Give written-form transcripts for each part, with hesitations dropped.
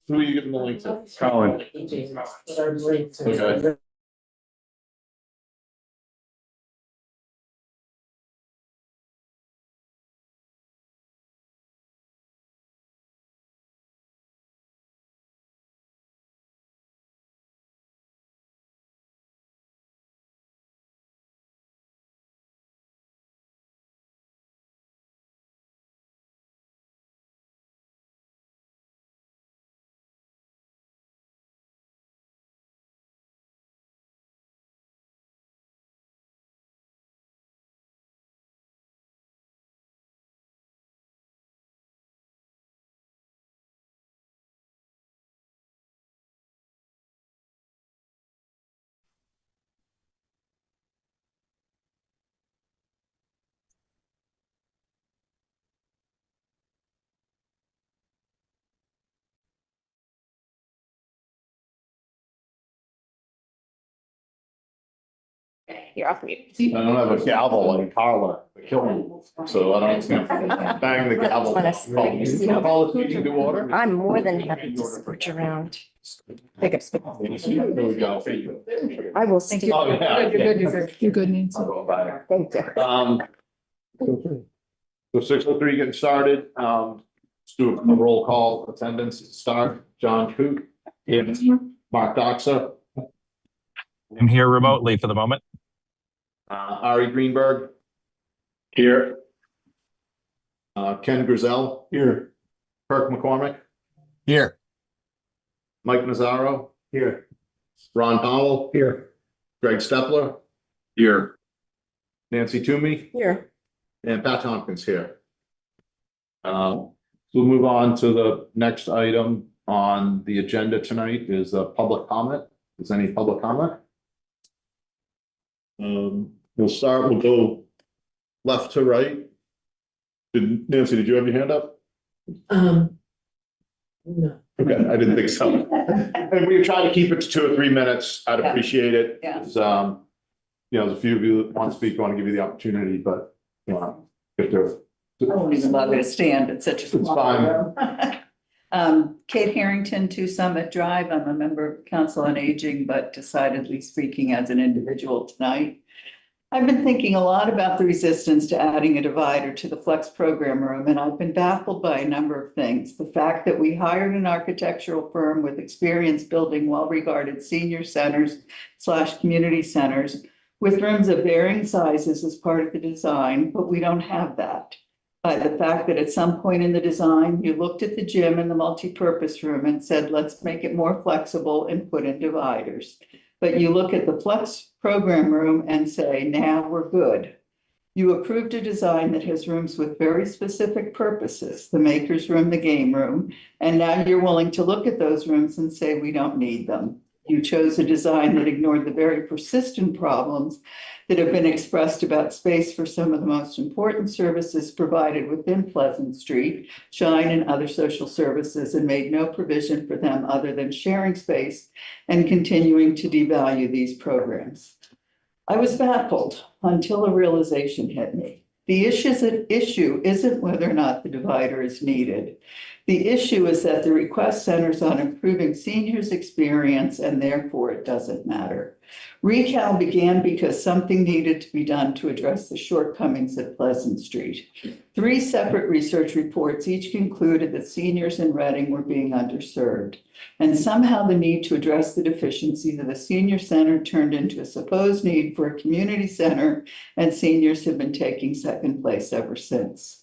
Who are you giving the link to? Colin. Okay. You're off mute. I don't have a gavel like Carla, the killer, so I don't bang the gavel. Call this meeting to order. I'm more than happy to switch around. Pick up. There we go. I will stick. Oh, yeah. You're good, Nancy. Thank you. So 6:03 getting started. Let's do a roll call attendance to start. John Coot. Mark Doxa. I'm here remotely for the moment. Ari Greenberg. Here. Ken Grizel. Here. Kirk McCormick. Here. Mike Mazzaro. Here. Ron Powell. Here. Greg Stepler. Here. Nancy Toomey. Here. And Pat Tompkins here. We'll move on to the next item on the agenda tonight is a public comment. Is any public comment? We'll go left to right. Nancy, did you have your hand up? No. Okay, I didn't think so. And we try to keep it to 2 or 3 minutes. I'd appreciate it. Yeah. 'Cause, there's a few of you that want to speak, want to give you the opportunity, but, if they're. I won't even bother to stand. It's such a It's small fine. room. Kate Harrington, 2 Summit Drive. I'm a member of Council on Aging, but decidedly speaking as an individual tonight. I've been thinking a lot about the resistance to adding a divider to the Flex program room, and I've been baffled by a number of things. The fact that we hired an architectural firm with experience building well-regarded senior centers / community centers with rooms of varying sizes as part of the design, but we don't have that. By the fact that at some point in the design, you looked at the gym and the multipurpose room and said, let's make it more flexible and put in dividers. But you look at the Flex program room and say, now we're good. You approved a design that has rooms with very specific purposes, the maker's room, the game room, and now you're willing to look at those rooms and say, we don't need them. You chose a design that ignored the very persistent problems that have been expressed about space for some of the most important services provided within Pleasant Street, Shine and other social services, and made no provision for them other than sharing space and continuing to devalue these programs. I was baffled until a realization hit me. The issue isn't whether or not the divider is needed. The issue is that the request centers on improving seniors' experience, and therefore it doesn't matter. Recal began because something needed to be done to address the shortcomings at Pleasant Street. 3 separate research reports each concluded that seniors in Reading were being underserved, and somehow the need to address the deficiencies of the senior center turned into a supposed need for a community center, and seniors have been taking second place ever since.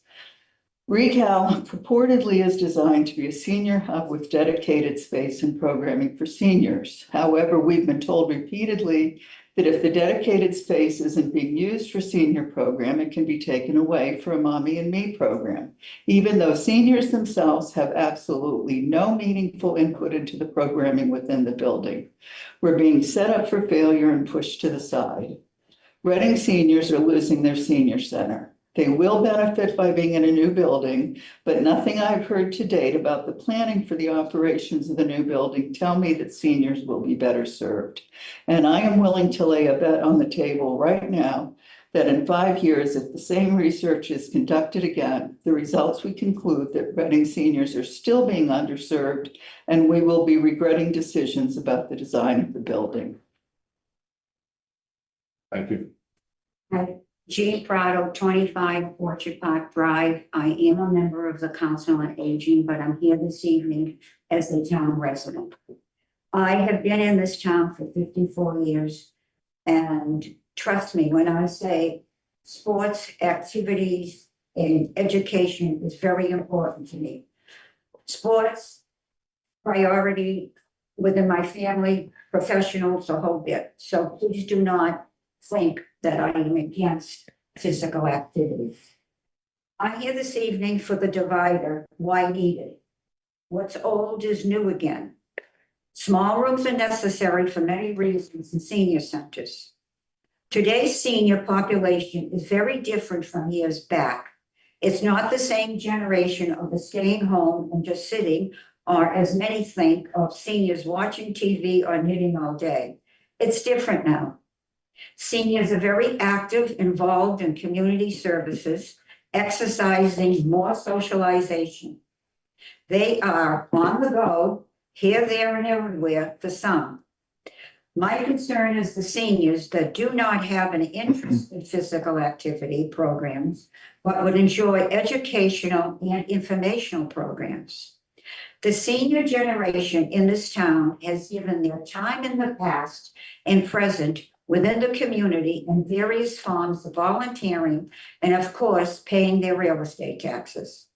Recal purportedly is designed to be a senior hub with dedicated space and programming for seniors. However, we've been told repeatedly that if the dedicated space isn't being used for senior program, it can be taken away for a Mommy and Me program, even though seniors themselves have absolutely no meaningful input into the programming within the building. We're being set up for failure and pushed to the side. Reading seniors are losing their senior center. They will benefit by being in a new building, but nothing I've heard to date about the planning for the operations of the new building tell me that seniors will be better served. And I am willing to lay a bet on the table right now that in 5 years, if the same research is conducted again, the results would conclude that Reading seniors are still being underserved, and we will be regretting decisions about the design of the building. Thank you. Hi, Jean Prado, 25 Orchard Park Drive. I am a member of the Council on Aging, but I'm here this evening as a town resident. I have been in this town for 54 years, and trust me when I say sports, activities, and education is very important to me. Sports, priority within my family, professionals, the whole bit. So please do not think that I am against physical activities. I'm here this evening for the divider. Why needed? What's old is new again. Small rooms are necessary for many reasons in senior centers. Today's senior population is very different from years back. It's not the same generation of the staying home and just sitting, or as many think of seniors watching TV or knitting all day. It's different now. Seniors are very active, involved in community services, exercising more socialization. They are on the go, here, there, and everywhere for some. My concern is the seniors that do not have an interest in physical activity programs, but would enjoy educational and informational programs. The senior generation in this town has given their time in the past and present within the community in various forms of volunteering and, of course, paying their real estate taxes.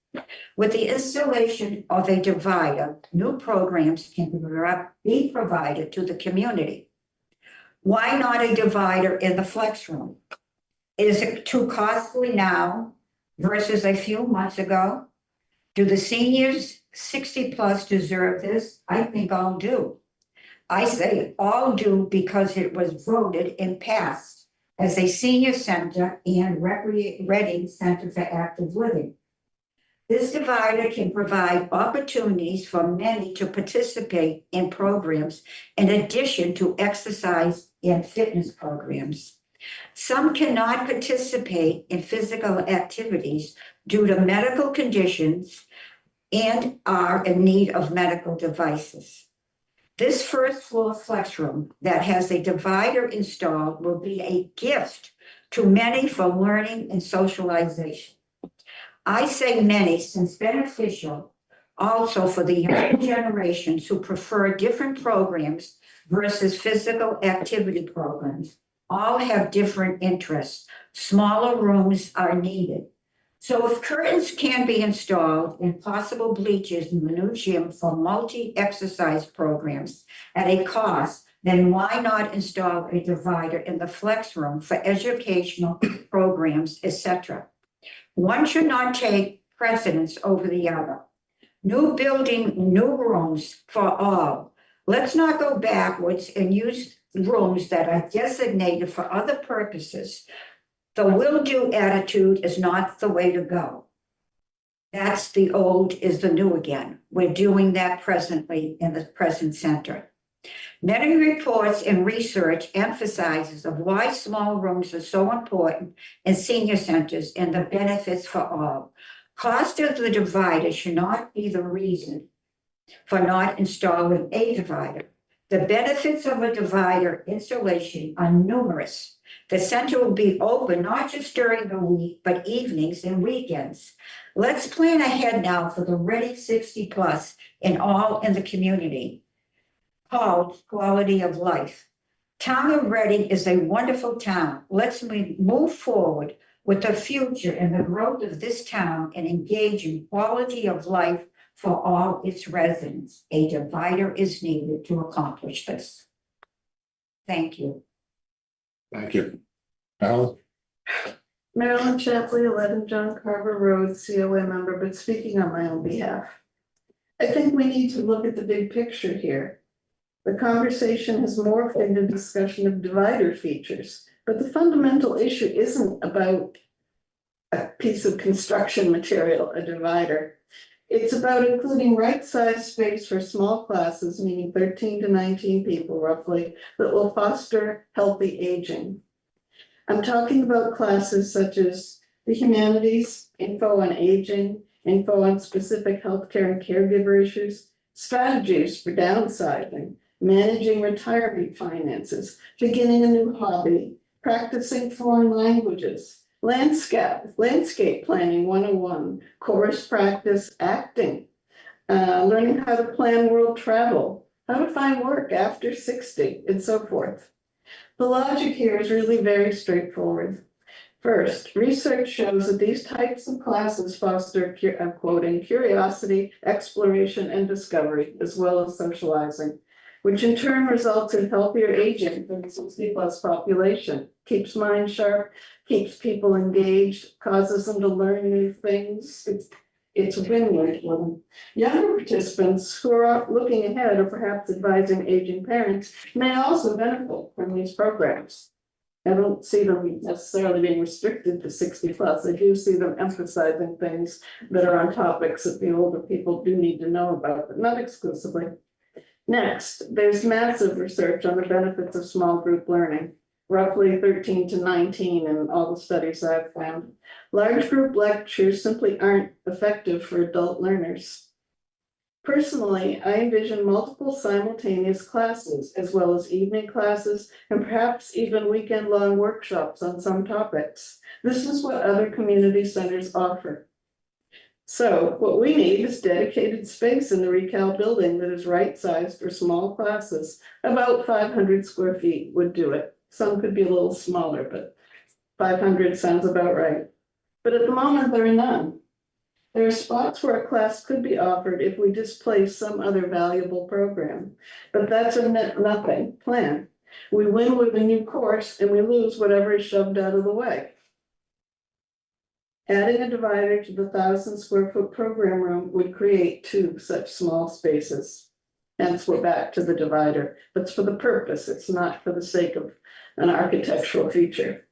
With the installation of a divider, new programs can be provided to the community. Why not a divider in the flex room? Is it too costly now versus a few months ago? Do the seniors 60 plus deserve this? I think all do. I say all do because it was voted and passed as a senior center and Reading Center for Active Living. This divider can provide opportunities for many to participate in programs in addition to exercise and fitness programs. Some cannot participate in physical activities due to medical conditions and are in need of medical devices. This first floor flex room that has a divider installed will be a gift to many for learning and socialization. I say many since beneficial also for the younger generations who prefer different programs versus physical activity programs. All have different interests. Smaller rooms are needed. So if curtains can be installed and possible bleachers in the new gym for multi-exercise programs at a cost, then why not install a divider in the flex room for educational programs, etc.? One should not take precedence over the other. New building, new rooms for all. Let's not go backwards and use rooms that are designated for other purposes. The will-do attitude is not the way to go. That's the old is the new again. We're doing that presently in the present center. Many reports and research emphasizes of why small rooms are so important in senior centers and the benefits for all. Cost of the divider should not be the reason for not installing a divider. The benefits of a divider installation are numerous. The center will be open not just during the week, but evenings and weekends. Let's plan ahead now for the Reading 60 plus and all in the community. Called quality of life. Town of Reading is a wonderful town. Let's move forward with the future and the growth of this town and engage in quality of life for all its residents. A divider is needed to accomplish this. Thank you. Thank you. Al? Marilyn Shapley, 11 John Carver Road, COA member, but speaking on my own behalf. I think we need to look at the big picture here. The conversation has morphed into discussion of divider features, but the fundamental issue isn't about a piece of construction material, a divider. It's about including right-sized space for small classes, meaning 13 to 19 people roughly, that will foster healthy aging. I'm talking about classes such as the humanities, info on aging, info on specific healthcare and caregiver issues, strategies for downsizing, managing retirement finances, beginning a new hobby, practicing foreign languages, landscape planning 101, chorus practice, acting, learning how to plan world travel, how to find work after 60, and so forth. The logic here is really very straightforward. First, research shows that these types of classes foster, I'm quoting, curiosity, exploration, and discovery, as well as socializing, which in turn results in healthier aging for the 60+ population, keeps mind sharp, keeps people engaged, causes them to learn new things. It's a win-win for them. Younger participants who are looking ahead or perhaps advising aging parents may also benefit from these programs. I don't see them necessarily being restricted to 60+. I do see them emphasizing things that are on topics that the older people do need to know about, but not exclusively. Next, there's massive research on the benefits of small group learning, roughly 13 to 19 in all the studies I've found. Large group lectures simply aren't effective for adult learners. Personally, I envision multiple simultaneous classes, as well as evening classes, and perhaps even weekend-long workshops on some topics. This is what other community centers offer. So what we need is dedicated space in the Recal building that is right-sized for small classes. About 500 square feet would do it. Some could be a little smaller, but 500 sounds about right. But at the moment, there are none. There are spots where a class could be offered if we displace some other valuable program, but that's a nothing plan. We win with a new course and we lose whatever is shoved out of the way. Adding a divider to the 1,000 square foot program room would create 2 such small spaces. Hence, we're back to the divider. That's for the purpose. It's not for the sake of an architectural feature.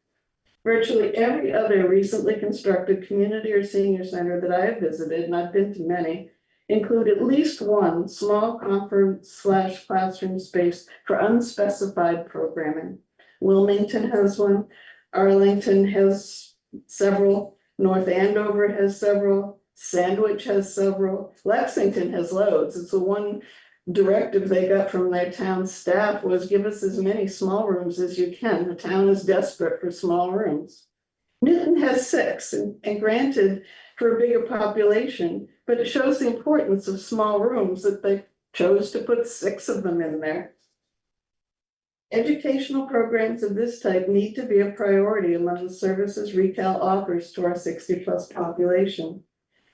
Virtually every other recently constructed community or senior center that I have visited, and I've been to many, include at least one small conference/classroom space for unspecified programming. Wilmington has one, Arlington has several, North Andover has several, Sandwich has several, Lexington has loads. It's the one directive they got from their town staff was give us as many small rooms as you can. The town is desperate for small rooms. Newton has 6, and granted for a bigger population, but it shows the importance of small rooms that they chose to put 6 of them in there. Educational programs of this type need to be a priority among the services Recal offers to our 60+ population.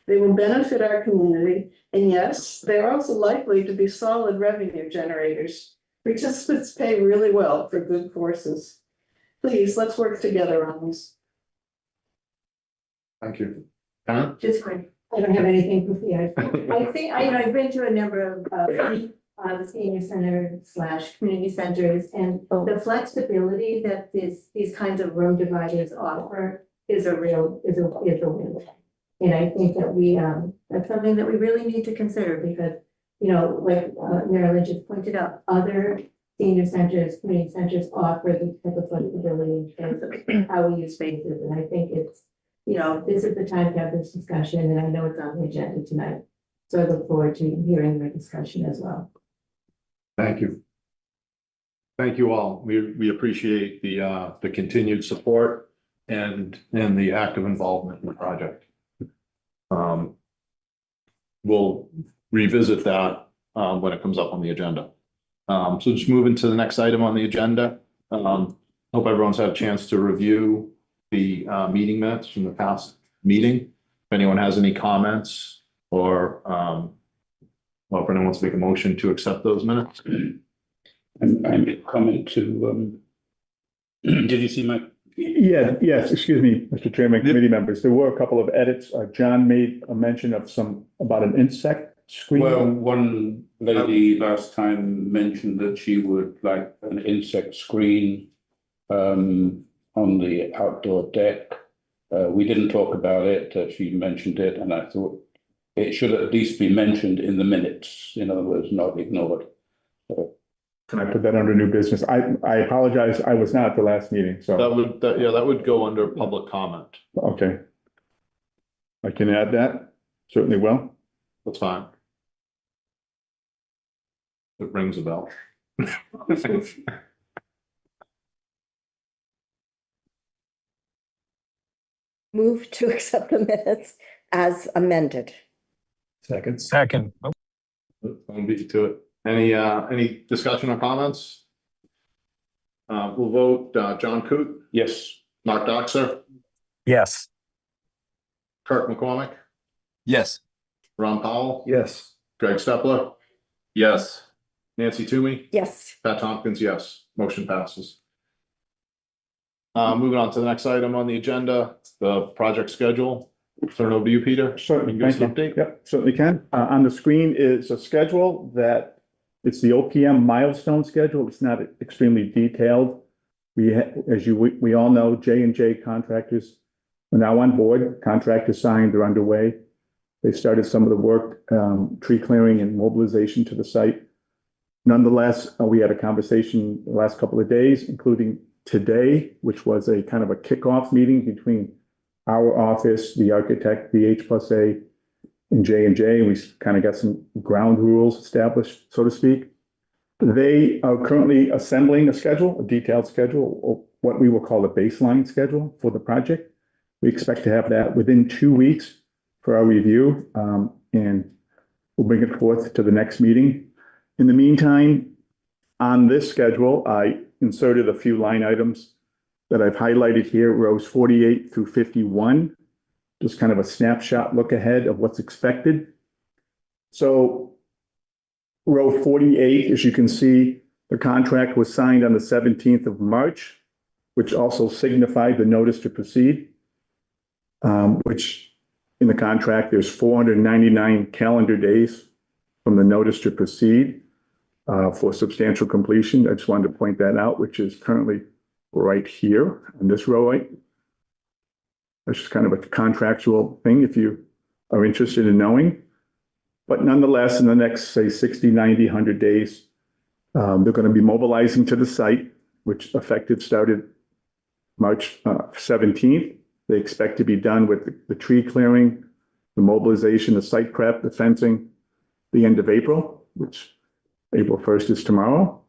They will benefit our community, and yes, they are also likely to be solid revenue generators. Participants pay really well for good courses. Please, let's work together on this. Thank you. Don? Just quick, I don't have anything to say. I think, I've been to a number of senior center / community centers, and the flexibility that these kinds of room dividers offer is a win. And I think that that's something that we really need to consider because, like Marilyn just pointed out, other senior centers, community centers offer this type of flexibility in terms of how we use spaces. And I think it's, this is the time to have this discussion, and I know it's on the agenda tonight. So I look forward to hearing the discussion as well. Thank you. Thank you all. We appreciate the continued support and the active involvement in the project. We'll revisit that when it comes up on the agenda. So just moving to the next item on the agenda. Hope everyone's had a chance to review the meeting minutes from the past meeting. If anyone has any comments or well, if anyone wants to make a motion to accept those minutes. I made a comment to, did you see my? Yes, excuse me, Mr. Chairman, committee members, there were a couple of edits. John made a mention of about an insect screen. Well, one lady last time mentioned that she would like an insect screen on the outdoor deck. We didn't talk about it. She mentioned it, and I thought it should at least be mentioned in the minutes. In other words, not ignored. So Can I put that under new business? I apologize, I was not at the last meeting, so, that would go under public comment. okay. I can add that, certainly will. That's fine. It rings a bell. Move to accept the minutes as amended. Second. Second. Oh, Don't beat you to it. Any discussion or comments? We'll vote, John Coot, Yes. Mark Doxer, yes. Kirk McCormick, Yes. Ron Powell, Yes. Greg Stepler, Yes. Nancy Toomey, Yes. Pat Tompkins, yes. Motion passes. Moving on to the next item on the agenda, the project schedule. Turn it over to you, Peter. Certainly, Can you give us thank an you. update? Yep, certainly can. On the screen is a schedule that, it's the OPM milestone schedule. It's not extremely detailed. As we all know, J&J contractors are now on board. Contractors signed, they're underway. They started some of the work, tree clearing and mobilization to the site. Nonetheless, we had a conversation the last couple of days, including today, which was a kind of a kickoff meeting between our office, the architect, the H+A, and J&J. We kind of got some ground rules established, so to speak. They are currently assembling a schedule, a detailed schedule, or what we will call a baseline schedule for the project. We expect to have that within 2 weeks for our review, and we'll bring it forth to the next meeting. In the meantime, on this schedule, I inserted a few line items that I've highlighted here, rows 48 through 51, just kind of a snapshot look ahead of what's expected. So row 48, as you can see, the contract was signed on the 17th of March, which also signified the notice to proceed, which in the contract, there's 499 calendar days from the notice to proceed for substantial completion. I just wanted to point that out, which is currently right here in this row. That's just kind of a contractual thing if you are interested in knowing. But nonetheless, in the next, say, 60, 90, 100 days, they're going to be mobilizing to the site, which effective started March 17th. They expect to be done with the tree clearing, the mobilization, the site prep, the fencing, the end of April, which April 1st is tomorrow.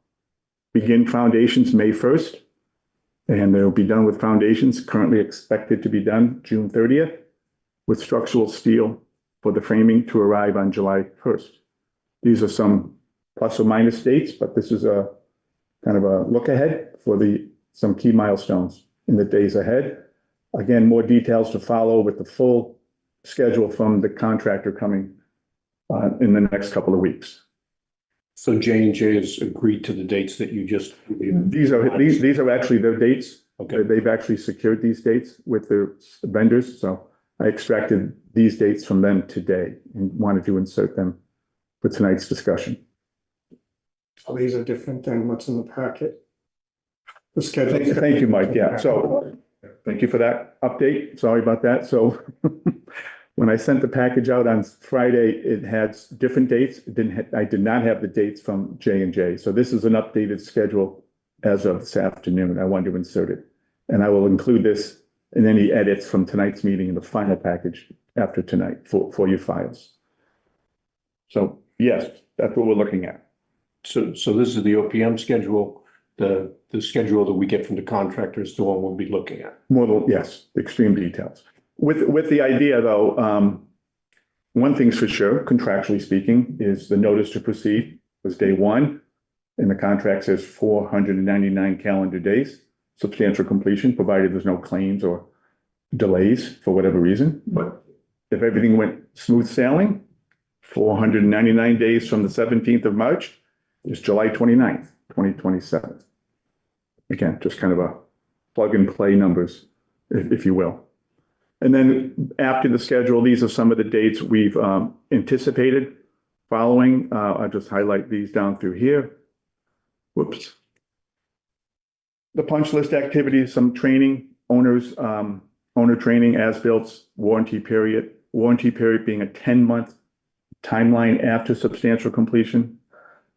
Begin foundations May 1st, and they'll be done with foundations, currently expected to be done June 30th, with structural steel for the framing to arrive on July 1st. These are some plus or minus dates, but this is a kind of a look ahead for some key milestones in the days ahead. Again, more details to follow with the full schedule from the contractor coming in the next couple of weeks. So J&J has agreed to the dates that you just. These are actually their dates. Okay. They've actually secured these dates with their vendors. So I extracted these dates from them today and wanted to insert them for tonight's discussion. So these are different than what's in the packet. The schedule. Thank you, Mike. Yeah, so thank you for that update. Sorry about that. So when I sent the package out on Friday, it had different dates. I did not have the dates from J&J. So this is an updated schedule as of this afternoon. I wanted to insert it. And I will include this in any edits from tonight's meeting in the final package after tonight for your files. So yes, that's what we're looking at. So this is the OPM schedule, the schedule that we get from the contractors, the one we'll be looking at. Yes, extreme details. With the idea though, one thing's for sure, contractually speaking, is the notice to proceed was day one. And the contract says 499 calendar days, substantial completion, provided there's no claims or delays for whatever reason. But if everything went smooth sailing, 499 days from the 17th of March is July 29th, 2027. Again, just kind of a plug and play numbers, if you will. And then after the schedule, these are some of the dates we've anticipated following. I'll just highlight these down through here. Whoops. The punch list activities, some training, owner training, as-built, warranty period being a 10-month timeline after substantial completion.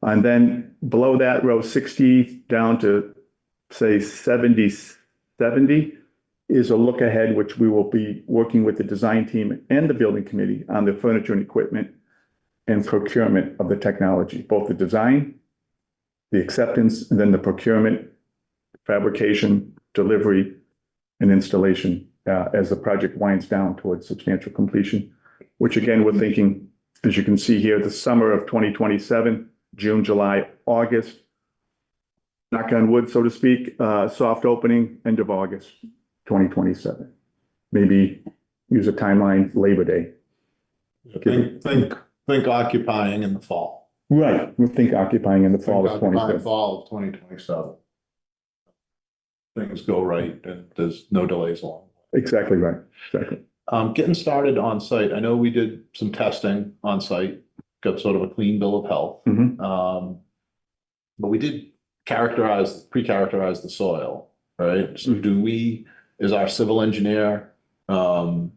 And then below that, row 60 down to say 70 is a look ahead, which we will be working with the design team and the building committee on the furniture and equipment and procurement of the technology, both the design, the acceptance, and then the procurement, fabrication, delivery, and installation as the project winds down towards substantial completion, which again, we're thinking, as you can see here, the summer of 2027, June, July, August, knock on wood, so to speak, soft opening, end of August, 2027. Maybe use a timeline, Labor Day. Think occupying in the fall. Right, we think occupying in the fall of Occupying 2027. fall of 2027. Things go right and there's no delays along. Exactly right, exactly. Getting started on site, I know we did some testing on site, got sort of a clean bill of health. Mhm. But we did pre-characterize the soil, right? So is our civil engineer, and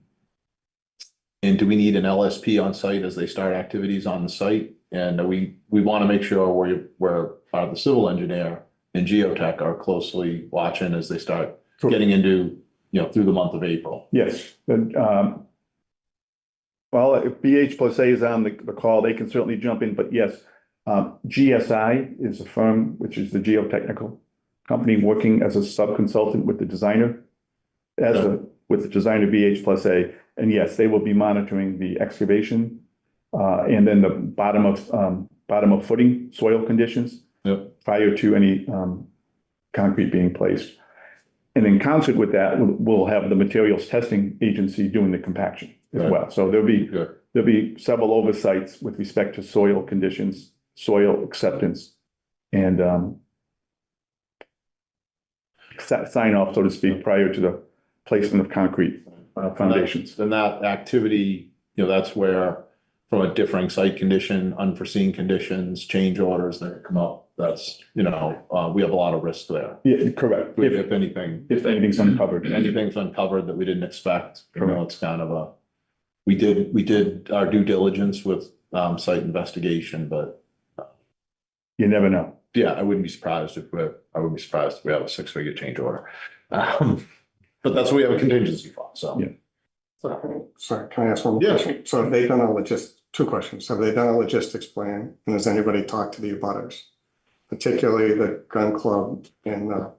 do we need an LSP on site as they start activities on the site? And we want to make sure the civil engineer and geotech are closely watching as they start getting into, through the month of April. Yes, well, if BH+A is on the call, they can certainly jump in, but yes, GSI is a firm, which is the geotechnical company working as a sub-consultant with the designer, with the designer BH+A. And yes, they will be monitoring the excavation, and then the bottom of footing soil conditions prior to any concrete being placed. And in concert with that, we'll have the materials testing agency doing the compaction as well. So there'll be several oversights with respect to soil conditions, soil acceptance, and sign off, so to speak, prior to the placement of concrete foundations. Then that activity, that's where, from a differing site condition, unforeseen conditions, change orders that come up, that's, we have a lot of risk there. Yeah, correct. If anything's uncovered that we didn't expect, it's kind of we did our due diligence with site investigation, but you never know. Yeah, I wouldn't be surprised if we have a 6-figure change order. But that's what we have a contingency for, so. Yeah. Sorry, can I ask one more question? So have they done two questions. Have they done a logistics plan? And has anybody talked to the abutters? Particularly the gun club and the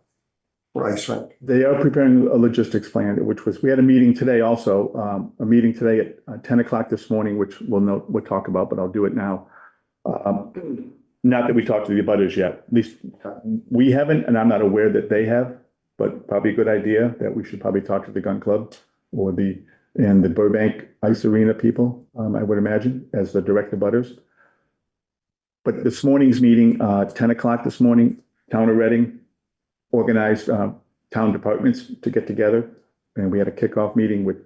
rice rink? They are preparing a logistics plan, we had a meeting today also, at 10 o'clock this morning, which we'll talk about, but I'll do it now. Not that we talked to the abutters yet, at least we haven't, and I'm not aware that they have, but probably a good idea that we should probably talk to the gun club or the Burbank Ice Arena people, I would imagine, as the direct abutters. But this morning's meeting, 10 o'clock this morning, Town of Reading organized town departments to get together. And we had a kickoff meeting with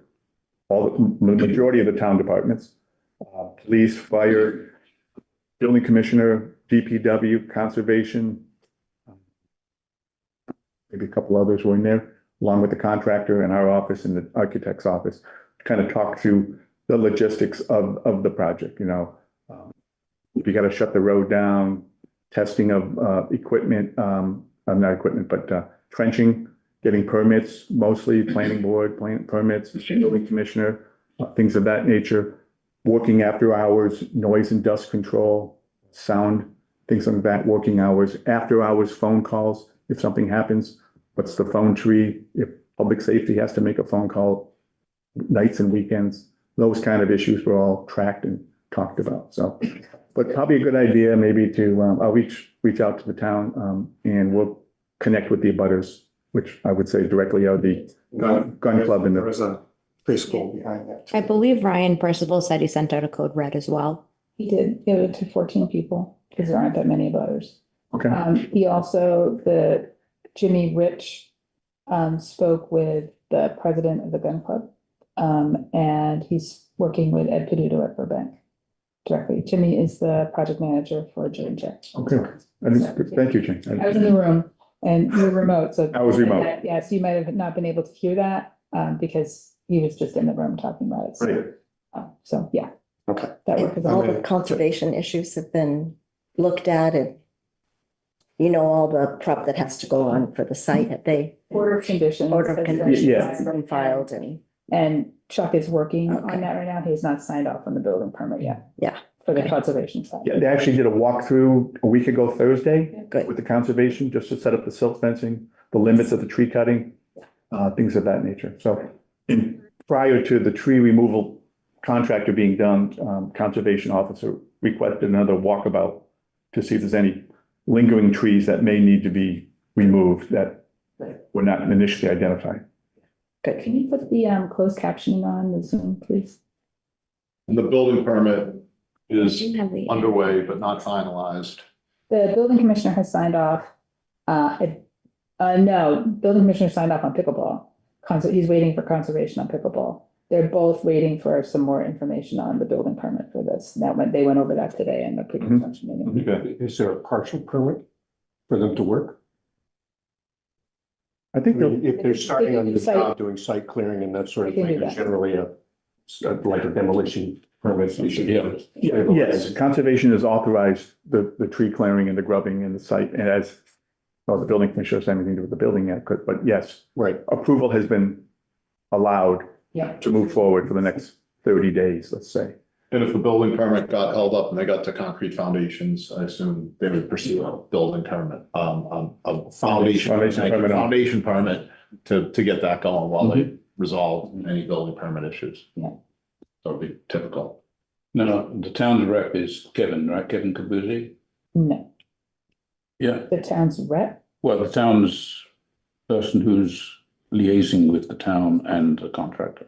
the majority of the town departments, police, fire, building commissioner, DPW, conservation, maybe a couple others were in there, along with the contractor and our office and the architect's office, to kind of talk through the logistics of the project. If you got to shut the road down, testing of equipment, not equipment, but trenching, getting permits, mostly planning board, permits, building commissioner, things of that nature, working after hours, noise and dust control, sound, things like that, working hours, after hours, phone calls. If something happens, what's the phone tree? If public safety has to make a phone call, nights and weekends, those kind of issues were all tracked and talked about. So, but probably a good idea maybe to, I'll reach out to the town and we'll connect with the abutters, which I would say directly are the gun club and There is a preschool behind that. I believe Ryan Percival said he sent out a code red as well. He did, give it to 14 people, because there aren't that many abutters. Okay. He also, Jimmy Rich, spoke with the president of the gun club. And he's working with Ed Peduto at Burbank directly. Jimmy is the project manager for J&J. Okay. Thank you, Jane. I was in the room and you were remote, so. I was remote. Yes, you might have not been able to hear that, because he was just in the room talking about it. So, Right. so, yeah. Okay. That worked. All the conservation issues have been looked at and you know, all the prep that has to go on for the site, have they? Order of conditions. Order of has been- conditions Yeah. has been filed and, And Chuck is working Okay. on that right now. He's not signed off on the building permit yet. Yeah. For the Okay. conservation side. Yeah, they actually did a walkthrough a week ago Thursday good. with the conservation, just to set up the silt fencing, the limits of the tree cutting, things of that nature. So prior to the tree removal contractor being done, conservation officer requested another walkabout to see if there's any lingering trees that may need to be removed that were not initially identified. Good. Can you put the closed captioning on the Zoom, please? And the building permit is You have the- underway, but not finalized. The building commissioner has signed off. No, building commissioner signed off on pickleball. He's waiting for conservation on pickleball. They're both waiting for some more information on the building permit for this. They went over that today in the pre-construction meeting. Okay. Is there a partial permit for them to work? I think they'll, If they're starting on the Site- job doing site clearing and that sort of They can thing, do there's that. generally like a demolition permit. Yeah. yes, conservation has authorized the tree clearing and the grubbing and the site, and as well, the building commissioner has anything to do with the building yet, but yes, Right. approval has been allowed Yeah. to move forward for the next 30 days, let's say. And if the building permit got held up and they got to concrete foundations, I assume they would pursue a building permit, a foundation permit to get that going while they resolve any building permit issues. Yeah. That would be typical. No, the town rep is Kevin, right? Kevin Cabuzi? No, Yeah, the town's rep. well, the town's person who's liaising with the town and the contractor.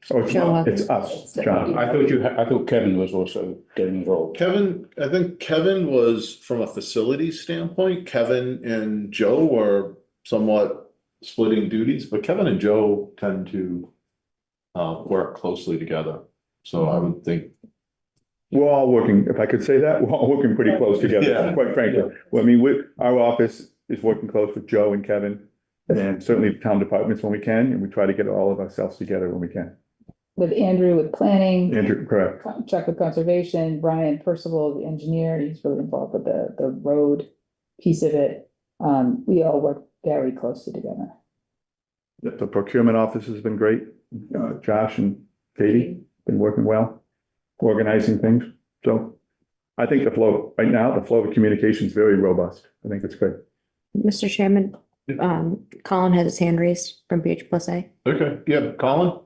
So it's us, John. I thought Kevin was also getting involved. Kevin, I think Kevin was from a facility standpoint, Kevin and Joe were somewhat splitting duties, but Kevin and Joe tend to work closely together. So I would think, We're all working, if I could say that, we're all working pretty close together, Yeah. quite frankly. Well, I mean, our office is working close with Joe and Kevin, and certainly the town departments when we can, and we try to get all of ourselves together when we can. With Andrew with planning. Andrew, correct. Chuck with conservation, Brian Percival, the engineer, he's really involved with the road piece of it. We all work very closely together. The procurement office has been great. Josh and Katie been working well, organizing things. So I think the flow of communication is very robust. I think it's great. Mr. Chairman, Colin has his hand raised from BH+A. okay, yeah, Colin?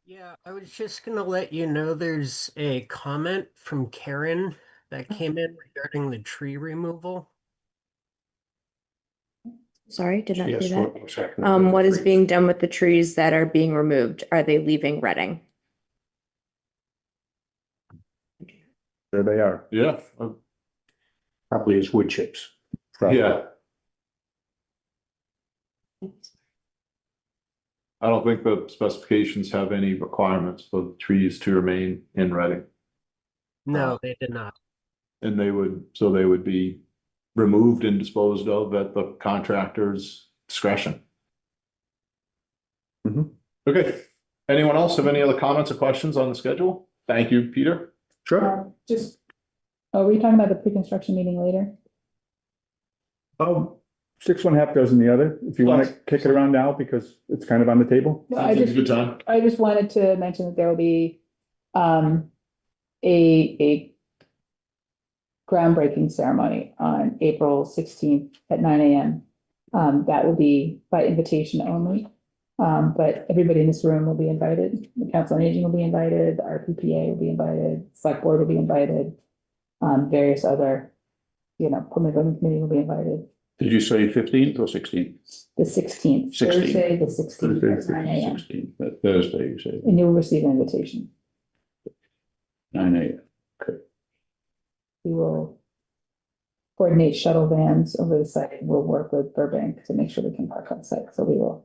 Yeah, I was just gonna let you know there's a comment from Karen that came in regarding the tree removal. Sorry, did not Yes, do that. what's happening? What is being done with the trees that are being removed? Are they leaving Reading? There they are. Yeah, Probably as wood chips. yeah. I don't think the specifications have any requirements for the trees to remain in Reading. No, they did not. And they would be removed and disposed of at the contractor's discretion. Mhm. Okay, anyone else have any other comments or questions on the schedule? Thank you, Peter. Sure. Are we talking about the pre-construction meeting later? Six one half dozen the other, if you want to kick it around now, because it's kind of on the table. No, I Sounds like a just, good time. I just wanted to mention that there will be a groundbreaking ceremony on April 16th at 9 a.m. That will be by invitation only. But everybody in this room will be invited. The Council on Aging will be invited, the RPPA will be invited, Select Board will be invited. Various other, Plymouth Building Committee will be invited. Did you say 15th or 16th? The 16th, 16th. Thursday, the 16th at 9 a.m. 16th, Thursday, you said, And you'll receive an invitation. 9 a.m. We will coordinate shuttle vans over the site. We'll work with Burbank to make sure we can park on site. So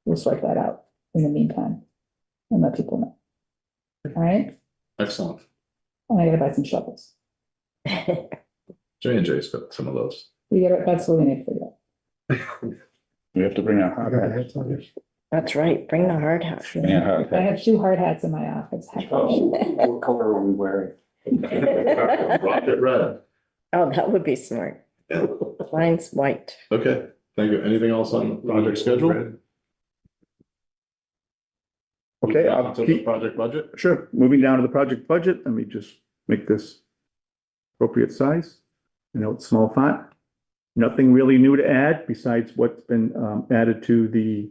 we'll sort that out in the meantime and let people know. All right, Excellent. and I gotta buy some shovels. J&J's got some of those. That's what we need to figure out. We have to bring our hard hats. That's right, bring the hard hat. Bring our hard I hats. have 2 hard hats in my office. Heck, What color are we wearing? Rocket red. Oh, that would be smart. Yeah. Mine's white. Okay, thank you. Anything else on the project schedule? Okay, On I'll to the keep, project budget. sure, moving down to the project budget, let me just make this appropriate size. I know it's small font. Nothing really new to add besides what's been added to the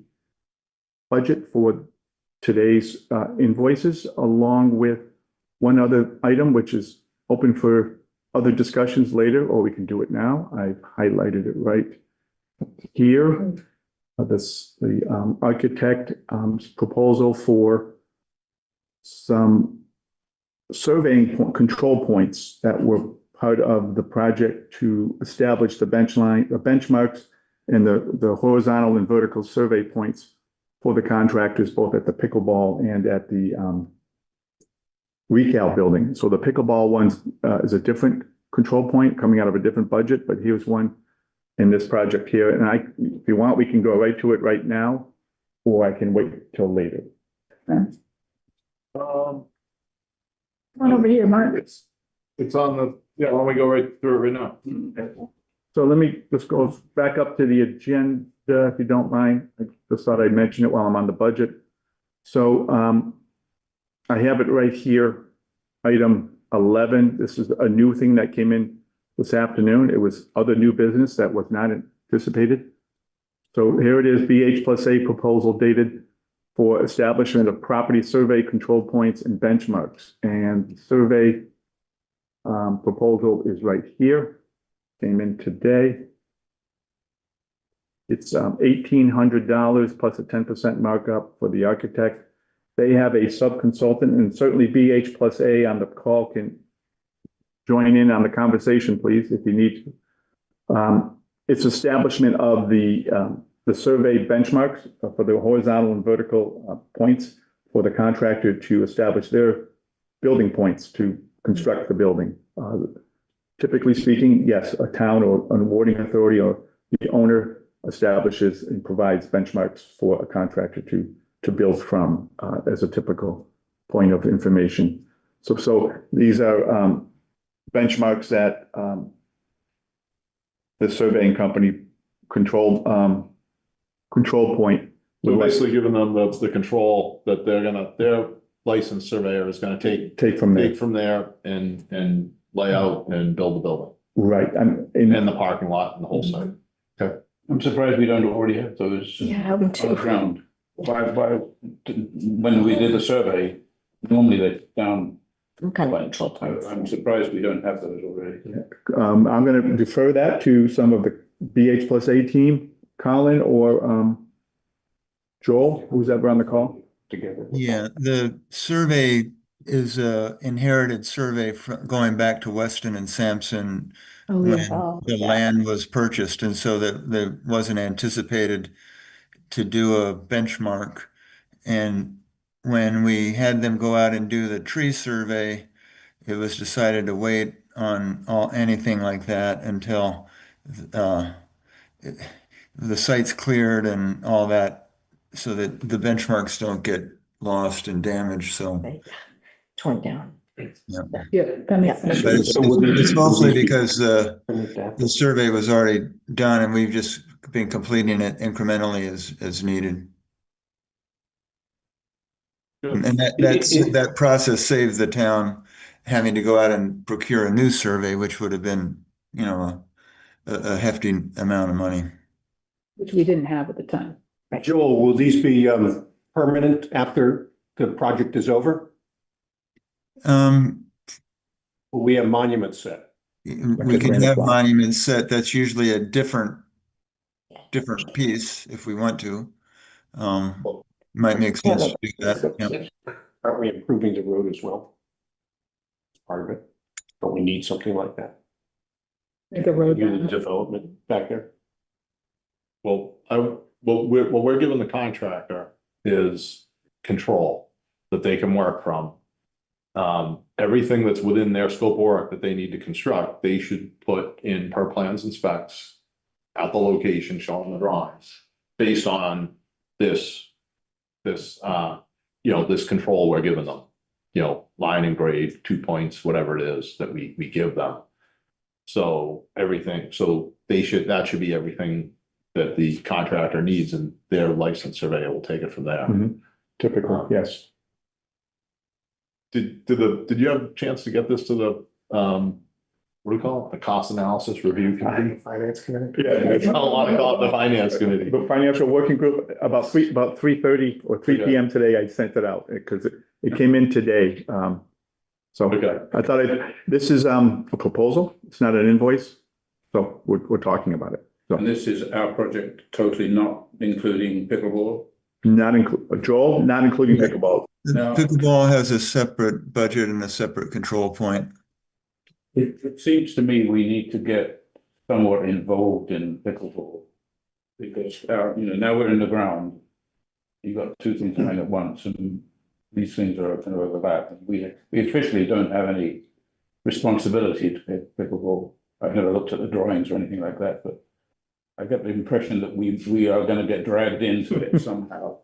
budget for today's invoices, along with one other item, which is open for other discussions later, or we can do it now. I've highlighted it right here. The architect proposal for some surveying control points that were part of the project to establish the benchmarks and the horizontal and vertical survey points for the contractors, both at the pickleball and at the recal building. So the pickleball one is a different control point coming out of a different budget, but here's one in this project here. And if you want, we can go right to it right now, or I can wait till later. Come on over here, Mark. It's on the, yeah, why don't we go right through it right now? So let me just go back up to the agenda, if you don't mind. I just thought I'd mention it while I'm on the budget. So I have it right here, item 11. This is a new thing that came in this afternoon. It was other new business that was not anticipated. So here it is, BH+A proposal dated for establishment of property survey control points and benchmarks. And survey proposal is right here, came in today. It's $1,800 plus a 10% markup for the architect. They have a sub-consultant, and certainly BH+A on the call can join in on the conversation, please, if you need to. It's establishment of the survey benchmarks for the horizontal and vertical points for the contractor to establish their building points to construct the building. Typically speaking, yes, a town or an awarding authority or the owner establishes and provides benchmarks for a contractor to build from as a typical point of information. So these are benchmarks that the surveying company control point. So basically giving them the control that their licensed surveyor is gonna take from there. from there and lay out and build the building. Right, And the parking lot and the whole site. Okay. I'm surprised we don't already have those Yeah, I'm on the too. ground. When we did the survey, normally they're down. Some kind of control points. I'm surprised we don't have those already. I'm gonna defer that to some of the BH+A team, Colin or Joel, who's ever on the call. Together. Yeah, the survey is a inherited survey from going back to Weston and Sampson Oh, when yeah. the land was purchased, and so that wasn't anticipated to do a benchmark. And when we had them go out and do the tree survey, it was decided to wait on anything like that until the site's cleared and all that, so that the benchmarks don't get lost and damaged. So Torn down. Yeah, that makes sense. but it's mostly because the survey was already done and we've just been completing it incrementally as needed. And that process saves the town having to go out and procure a new survey, which would have been, a hefty amount of money. Which we didn't have at the time. Joel, will these be permanent after the project is over? Will we have monuments set? We can have monuments set. That's usually a different piece if we want to. Might make sense to do that. Yeah. Aren't we improving the road as well? Part of it. Don't we need something like that? The road. The development back there. Well, what we're giving the contractor is control that they can work from. Everything that's within their scope of work that they need to construct, they should put in per plans and specs at the location shown the drawings based on this control we're giving them. line and grade, 2 points, whatever it is that we give them. So that should be everything that the contractor needs, and their licensed surveyor will take it from there. Typically, yes. Did you have a chance to get this to the, what do you call it? The cost analysis review committee? Finance committee? Yeah, it's not a lot of call it the finance committee. The financial working group, about 3:30 or 3 PM today, I sent it out because it came in today. So Okay. I thought this is a proposal. It's not an invoice. So we're talking about it. So And this is our project, totally not including pickleball. not include, Joel, not including pickleball. No. Pickleball has a separate budget and a separate control point. It seems to me we need to get somewhat involved in pickleball. Because now we're in the ground. You've got two things going at once, and these things are going to overlap. We officially don't have any responsibility to pickleball. I've never looked at the drawings or anything like that, but I get the impression that we are going to get dragged into it somehow.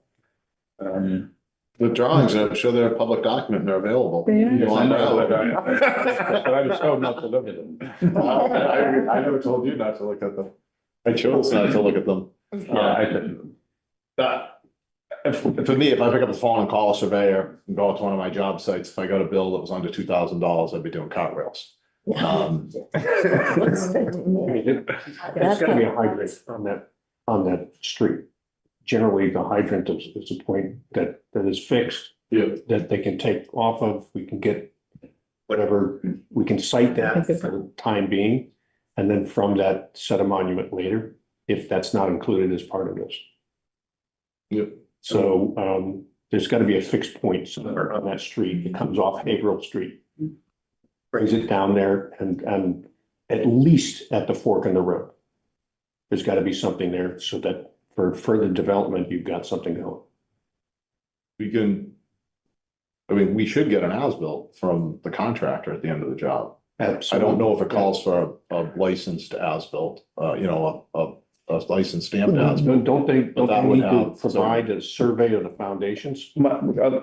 The drawings, I'm sure they're a public document, and they're available. They are. Yes, I know, but I was told not to look at them. I never told you not to look at them. I chose not to look at them. Yeah, I didn't. For me, if I pick up the phone and call a surveyor and go out to one of my job sites, if I got a bill that was under $2,000, I'd be doing cartwheels. It's gotta be a hydrant on that street. Generally, the hydrant is a point that is fixed. Yeah. That they can take off of, we can get whatever, we can cite that for the time being. And then from that, set a monument later, if that's not included as part of this. Yep. So there's gotta be a fixed point somewhere on that street. It comes off Haverhill Street. Brings it down there and at least at the fork in the road. There's gotta be something there so that for further development, you've got something going. We should get an as-built from the contractor at the end of the job. Absolutely. I don't know if it calls for a licensed as-built, a licensed stamped as-built. Don't they need to have provide a survey of the foundations?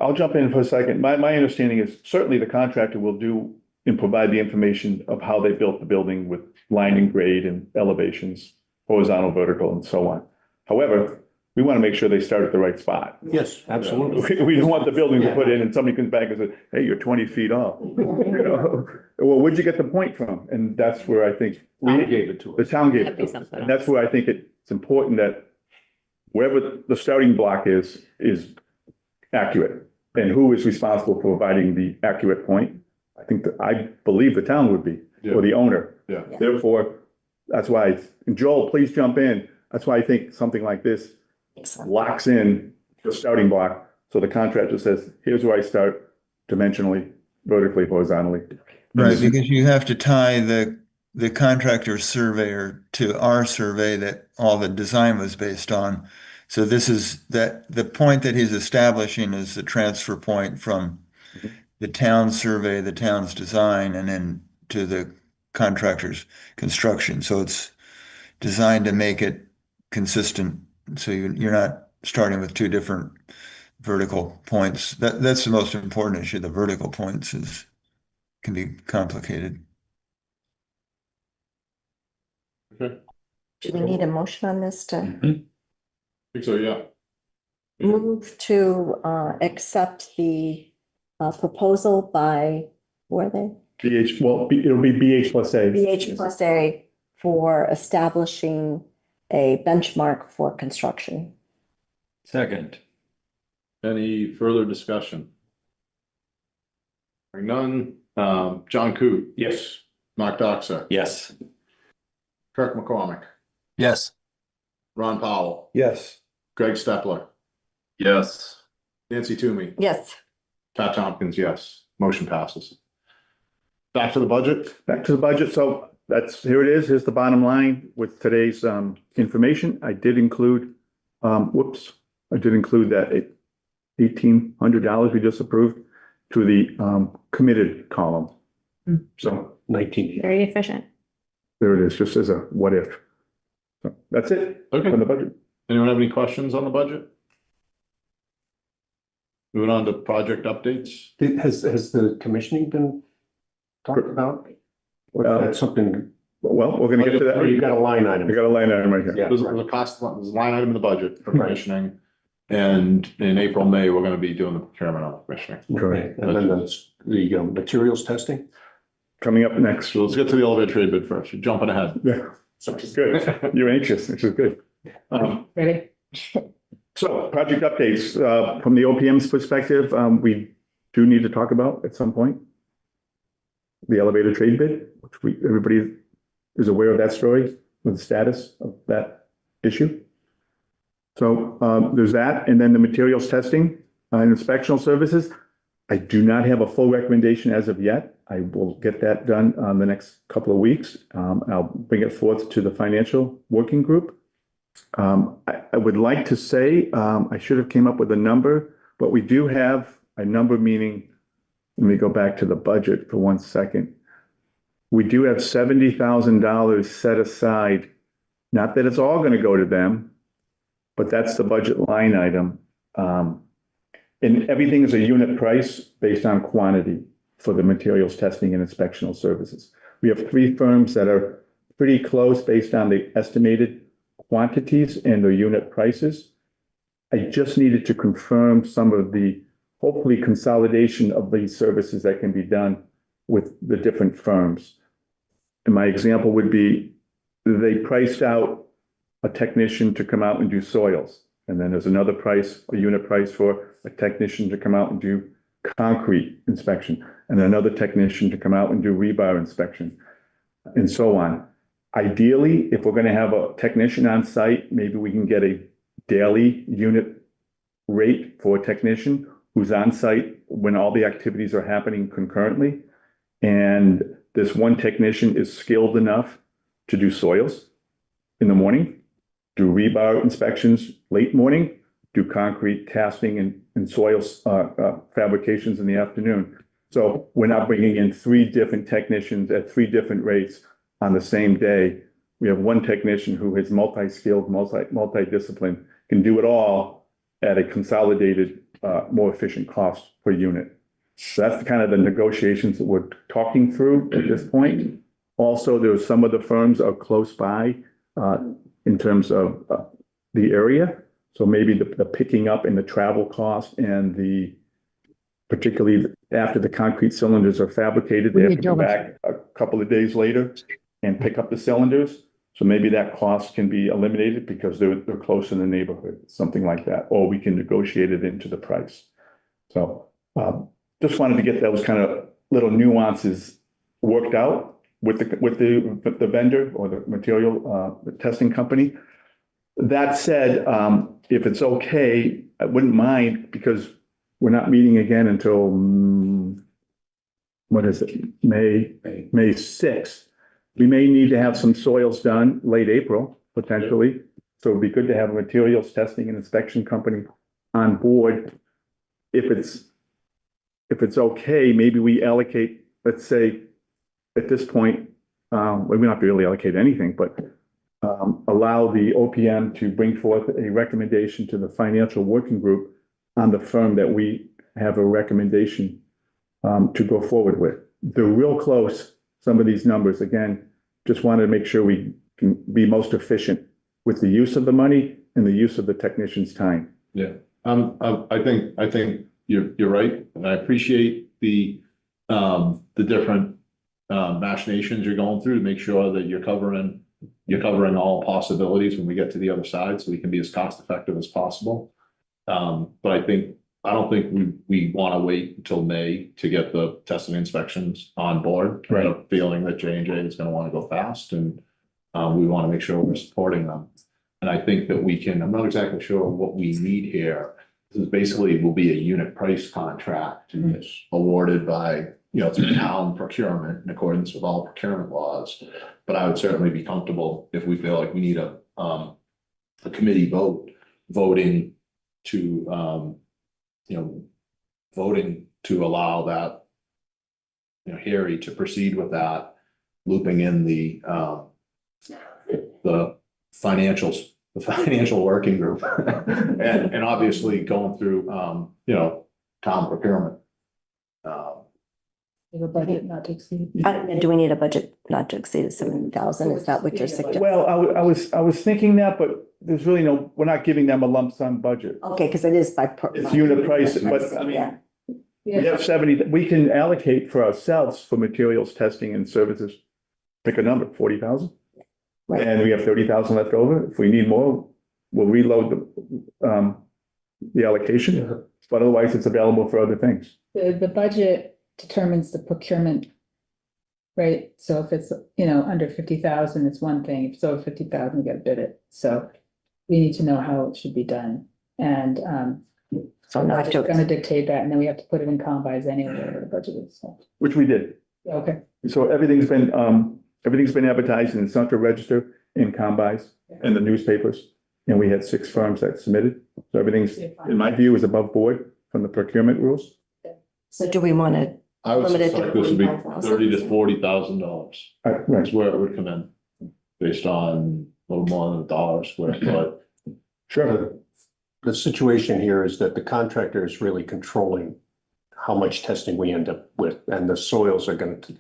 I'll jump in for a second. My understanding is certainly the contractor will do and provide the information of how they built the building with line and grade and elevations, horizontal, vertical, and so on. However, we want to make sure they start at the right spot. Yes, absolutely. We don't want the building to put in and somebody comes back and says, hey, you're 20 feet off. Well, where'd you get the point from? And that's where I think We gave it to the us. town gave it to us. And that's where I think it's important that wherever the starting block is accurate. And who is responsible for providing the accurate point? I believe the town would be, or the owner. Yeah. Therefore, that's why, and Joel, please jump in. That's why I think something like this locks in the starting block. So the contractor says, here's where I start dimensionally, vertically, horizontally. Right, because you have to tie the contractor's surveyor to our survey that all the design was based on. So this is the point that he's establishing is the transfer point from the town's survey, the town's design, and then to the contractor's construction. So it's designed to make it consistent. So you're not starting with two different vertical points. That's the most important issue. The vertical points can be complicated. Okay. Do we need a motion on this to I think so, yeah. move to accept the proposal by, who are they? It'll be BH plus A. BH plus A for establishing a benchmark for construction. Second. Any further discussion? Hearing none, John Coot, Yes. Mark Doxer, Yes. Kirk McCormick, Yes. Ron Powell, Yes. Greg Stepler, Yes. Nancy Toomey, Yes. Pat Tompkins, yes. Motion passes. Back to the budget. Back to the budget. So here it is. Here's the bottom line with today's information. I did include that $1,800 we just approved to the committed column. So 19. Very efficient. there it is, just as a what if. So that's it Okay. on the budget. Anyone have any questions on the budget? Moving on to project updates. Has the commissioning been talked about? Or that's something, Well, we're gonna get to or you that. got a line item? We got a line item right here. Yeah. There's a cost, there's a line item in the budget for commissioning. And in April, May, we're gonna be doing the procurement on commissioning. Correct. And then the materials testing? Coming up next. So let's get to the elevator trade bid first. You're jumping ahead. Yeah, good. You're anxious, which is good. Ready? So project updates, from the OPM's perspective, we do need to talk about at some point the elevator trade bid, which everybody is aware of that story, with the status of that issue. So there's that, and then the materials testing and inspectional services. I do not have a full recommendation as of yet. I will get that done on the next couple of weeks. I'll bring it forth to the financial working group. I would like to say, I should have came up with a number, but we do have a number, meaning, let me go back to the budget for 1 second. We do have $70,000 set aside. Not that it's all going to go to them, but that's the budget line item. And everything is a unit price based on quantity for the materials testing and inspectional services. We have 3 firms that are pretty close based on the estimated quantities and the unit prices. I just needed to confirm some of the, hopefully, consolidation of these services that can be done with the different firms. And my example would be, they priced out a technician to come out and do soils. And then there's another price, a unit price for a technician to come out and do concrete inspection, and another technician to come out and do rebar inspection, and so on. Ideally, if we're going to have a technician on site, maybe we can get a daily unit rate for a technician who's on site when all the activities are happening concurrently. And this one technician is skilled enough to do soils in the morning, do rebar inspections late morning, do concrete casting and soils fabrications in the afternoon. So we're not bringing in 3 different technicians at 3 different rates on the same day. We have one technician who is multi-skilled, multi-disciplined, can do it all at a consolidated, more efficient cost per unit. So that's the kind of the negotiations that we're talking through at this point. Also, there's some of the firms are close by in terms of the area. So maybe the picking up in the travel cost and the, particularly after the concrete cylinders are fabricated, they have to come back a couple of days later and pick up the cylinders. So maybe that cost can be eliminated because they're close in the neighborhood, something like that, or we can negotiate it into the price. So just wanted to get those kind of little nuances worked out with the vendor or the material the testing company. That said, if it's okay, I wouldn't mind, because we're not meeting again until what is it, May 6th. We may need to have some soils done late April, potentially. So it'd be good to have a materials testing and inspection company on board. If it's okay, maybe we allocate, let's say, at this point, we don't have to really allocate anything, but allow the OPM to bring forth a recommendation to the financial working group on the firm that we have a recommendation to go forward with. They're real close, some of these numbers. Again, just wanted to make sure we can be most efficient with the use of the money and the use of the technician's time. Yeah, I think you're right, and I appreciate the different machinations you're going through to make sure that you're covering all possibilities when we get to the other side, so we can be as cost effective as possible. But I don't think we want to wait until May to get the testing inspections on board. Right. I have a feeling that J&J is going to want to go fast, and we want to make sure we're supporting them. And I think that we can, I'm not exactly sure what we need here. This is basically will be a unit price contract, and it's awarded by, it's town procurement in accordance with all procurement laws. But I would certainly be comfortable if we feel like we need a committee voting to allow that, Harry to proceed with that, looping in the financial working group, and obviously going through, town procurement. Have a budget not to exceed. Do we need a budget not to exceed 70,000? Is that what you're suggesting? Well, I was thinking that, but there's really no, we're not giving them a lump sum budget. Okay, because it is by. It's unit price, but I mean, we have 70, we can allocate for ourselves for materials testing and services. Pick a number, 40,000. Right. And we have 30,000 left over. If we need more, we'll reload the allocation, but otherwise it's available for other things. The budget determines the procurement. Right, so if it's, under 50,000, it's one thing, if it's over 50,000, we gotta bid it, so we need to know how it should be done, and So not it's to, gonna dictate that, and then we have to put it in combines anyway, whatever the budget is, so, Which we did. okay. So everything's been advertised in the Central Register, in combines, and the newspapers. And we had 6 firms that submitted. So everything's, in my view, is above board from the procurement rules. so do we want to, I would Limited to suspect this would be $45,000. $30,000 to $40,000. Right. That's where it would come in, based on a little more than $1 square foot. Sure. The situation here is that the contractor is really controlling how much testing we end up with, and the soils are going to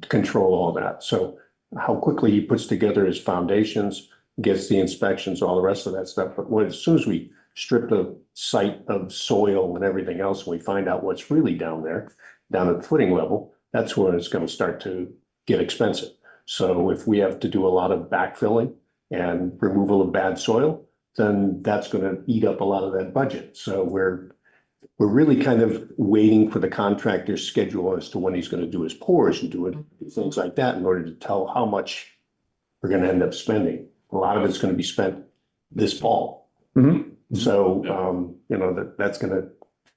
control all that. So how quickly he puts together his foundations, gets the inspections, all the rest of that stuff. But as soon as we strip the site of soil and everything else, and we find out what's really down there, down at the footing level, that's when it's going to start to get expensive. So if we have to do a lot of backfilling and removal of bad soil, then that's going to eat up a lot of that budget. So we're really kind of waiting for the contractor's schedule as to when he's going to do his pours and do it, things like that, in order to tell how much we're going to end up spending. A lot of it's going to be spent this fall. Mhm. So, that's going to,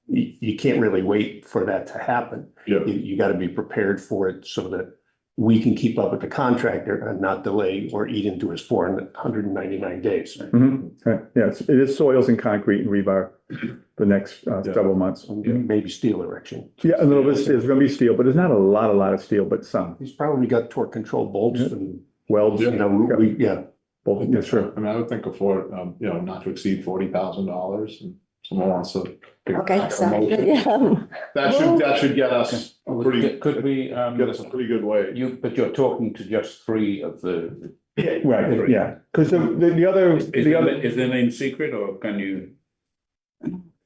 you can't really wait for that to happen. Yeah. You got to be prepared for it so that we can keep up with the contractor and not delay or eat into his 499 days. Mhm. Right. Yeah, it is soils and concrete and rebar the next several months. Maybe steel erection. Yeah, a little bit, there's gonna be steel, but there's not a lot of steel, but some. He's probably got torque control bolts and, Welds, yeah. both, yeah, sure. I mean, I would think afford, not to exceed $40,000, and someone wants to. pick okay, back a so, motion. yeah. That should get us a pretty, Could we, get us a pretty good way. but you're talking to just 3 of the. Right, yeah, because the other, Is the name secret, or can you?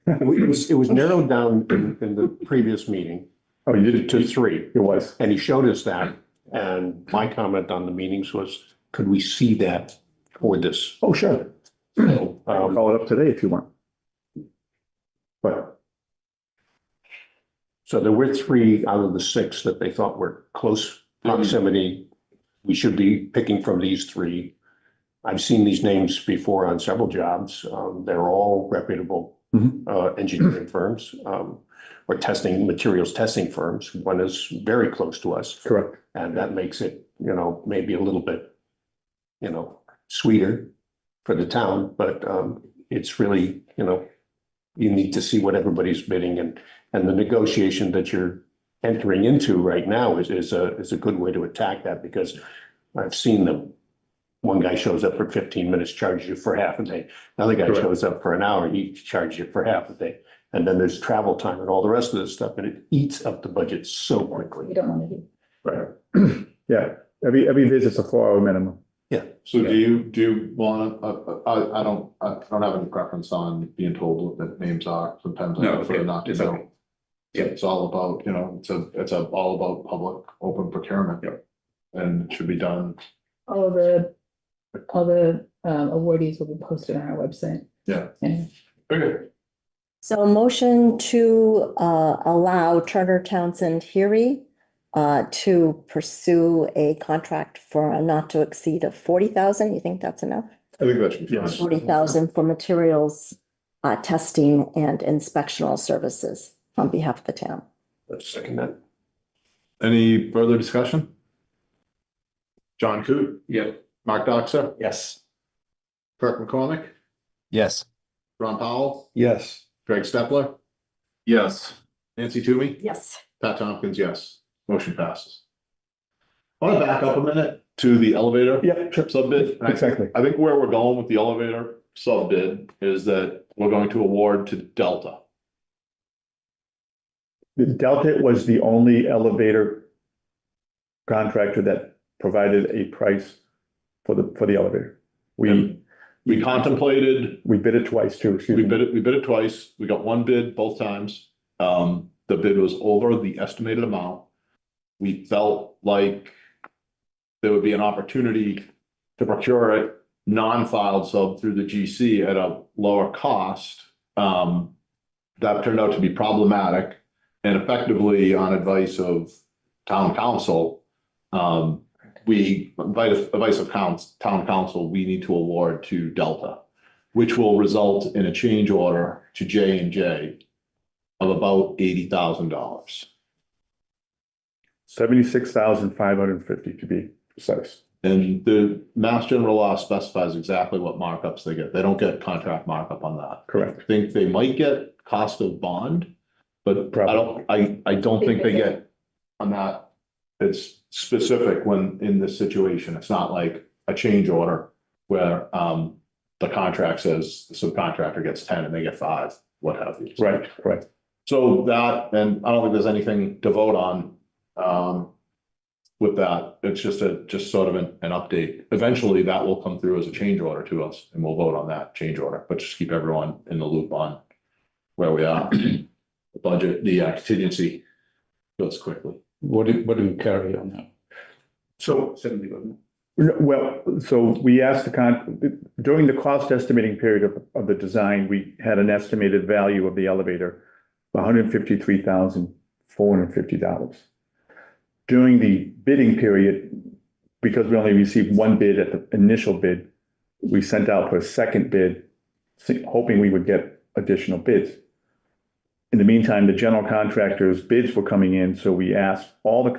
It was narrowed down in the previous meeting oh, you did it to too, 3. it was. And he showed us that. And my comment on the meetings was, could we see that for this? Oh, sure. So, I'll call it up today if you want. But, so there were 3 out of the 6 that they thought were close proximity. We should be picking from these 3. I've seen these names before on several jobs. They're all reputable engineering firms, or materials testing firms. One is very close to us. correct. And that makes it, maybe a little bit, sweeter for the town, but it's really, you need to see what everybody's bidding, and the negotiation that you're entering into right now is a good way to attack that, because I've seen them. One guy shows up for 15 minutes, charges you for half a day. Another guy Correct. shows up for an hour, he charges you for half a day. And then there's travel time and all the rest of this stuff, and it eats up the budget so quickly. We don't want to do. Right. Yeah, every visit's a 4-hour minimum. So do you want, I don't have any preference on being told what the names are. Sometimes I No, prefer okay, not to it's know. okay. It's all about, it's all about public open procurement. And it should be done. All the awardees will be posted on our website. Yeah. Anyway. Okay. So a motion to allow Turner Townsend Heary to pursue a contract for a not to exceed of 40,000. You think that's enough? I think that should be fine. 40,000 for materials testing and inspectional services on behalf of the town. Let's second that. Any further discussion? John Coot, Yeah. Mark Doxer, Yes. Kirk McCormick, Yes. Ron Powell, Yes. Greg Stepler, Yes. Nancy Toomey, Yes. Pat Tompkins, yes. Motion passes. I want to back up a minute to the elevator. Yeah, sure. Sub bid. Exactly. I think where we're going with the elevator sub bid is that we're going to award to Delta. Delta was the only elevator contractor that provided a price for the elevator. We contemplated, we bid it twice too, excuse we me. bid it twice. We got one bid both times. The bid was over the estimated amount. We felt like there would be an opportunity to procure it non-filed sub through the GC at a lower cost. That turned out to be problematic, and effectively, on advice of town council, we, advice of town council, we need to award to Delta, which will result in a change order to J&J of about $80,000. 76,550 to be precise. And the Mass General Law specifies exactly what markups they get. They don't get contract markup on that. Correct. I think they might get cost of bond, but I don't think they get on that. It's specific when in this situation. It's not like a change order where the contract says the subcontractor gets 10 and they get 5, what have you. Right. So that, and I don't think there's anything to vote on with that. It's just sort of an update. Eventually that will come through as a change order to us and we'll vote on that change order, but just keep everyone in the loop on where we are. The budget, the contingency goes quickly. What do we carry on that? So, 70, wasn't well, so we asked during the cost estimating period of the design, we had an estimated value of the elevator of $153,450. During the bidding period, because we only received one bid at the initial bid, we sent out for a second bid, hoping we would get additional bids. In the meantime, the general contractors' bids were coming in, so we asked all the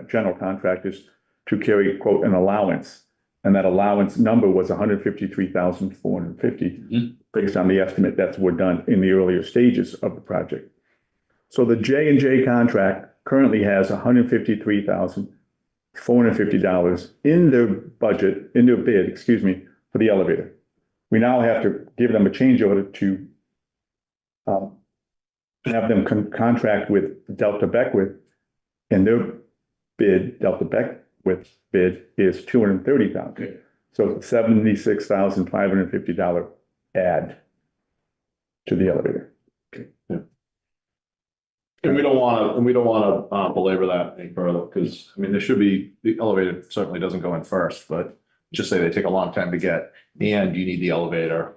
general contractors to carry, quote, an allowance. And that allowance number was $153,450, based on the estimate that were done in the earlier stages of the project. So the J&J contract currently has $153,450 in their budget, in their bid, excuse me, for the elevator. We now have to give them a change order to have them contract with Delta Beckwith, and their bid, Delta Beckwith bid is $230,000. Okay. So $76,550 add to the elevator. And we don't want to belabor that any further, because, I mean, there should be, the elevator certainly doesn't go in first, but just say they take a long time to get, and you need the elevator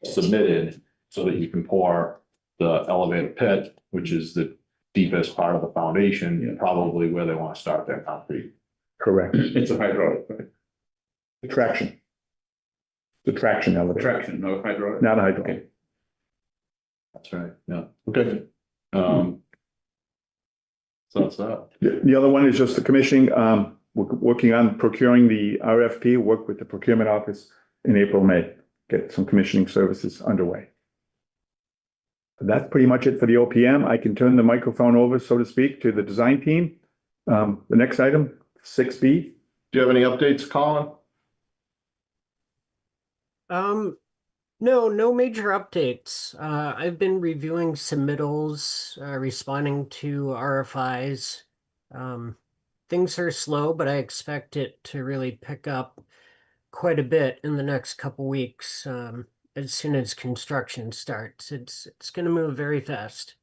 submitted so that you can pour the elevator pit, which is the deepest part of the foundation, probably where they want to start their concrete. Correct. It's a hydraulic, right? The traction elevator. Traction, no hydraulic. Not a hydraulic. That's right, yeah, okay. So that's that. The other one is just the commissioning. We're working on procuring the RFP, work with the procurement office in April, May, get some commissioning services underway. That's pretty much it for the OPM. I can turn the microphone over, so to speak, to the design team. The next item, 6B. Do you have any updates, Colin? No major updates. I've been reviewing submittals, responding to RFIs. Things are slow, but I expect it to really pick up quite a bit in the next couple weeks. As soon as construction starts, it's going to move very fast.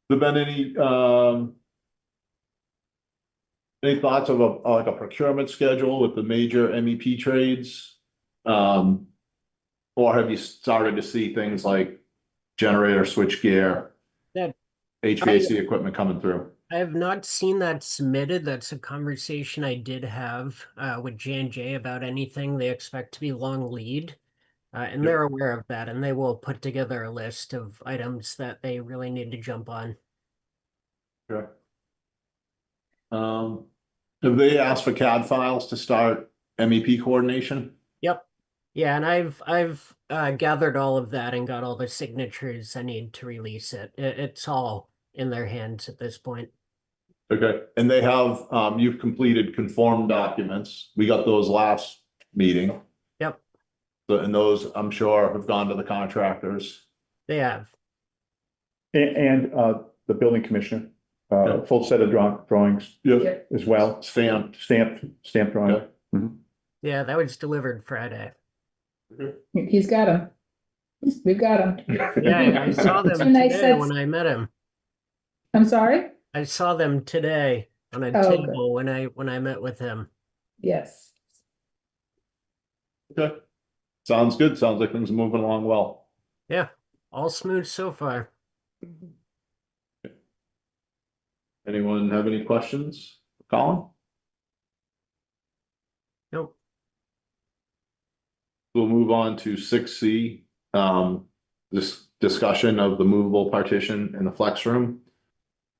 Have there been any thoughts of like a procurement schedule with the major MEP trades? Or have you started to see things like generator, switchgear, HVAC equipment coming through? I have not seen that submitted. That's a conversation I did have with J&J about anything they expect to be long lead. And they're aware of that, and they will put together a list of items that they really need to jump on. Sure. Have they asked for CAD files to start MEP coordination? Yep. Yeah, and I've gathered all of that and got all the signatures I need to release it. It's all in their hands at this point. Okay, and they have, you've completed conform documents. We got those last meeting. Yep. And those, I'm sure, have gone to the contractors. They have. And the building commissioner, Yeah. full set of drawings Yeah. as well, Stamped. stamped drawing. Yeah, that was delivered Friday. He's got them. We've got them. Yeah, I saw them And I today said- when I met him. I'm sorry? I saw them today on a Oh, good. table when I met with him. Yes. Okay. Sounds good. Sounds like things are moving along well. Yeah, all smooth so far. Anyone have any questions? Colin? Nope. We'll move on to 6C, this discussion of the movable partition in the flex room.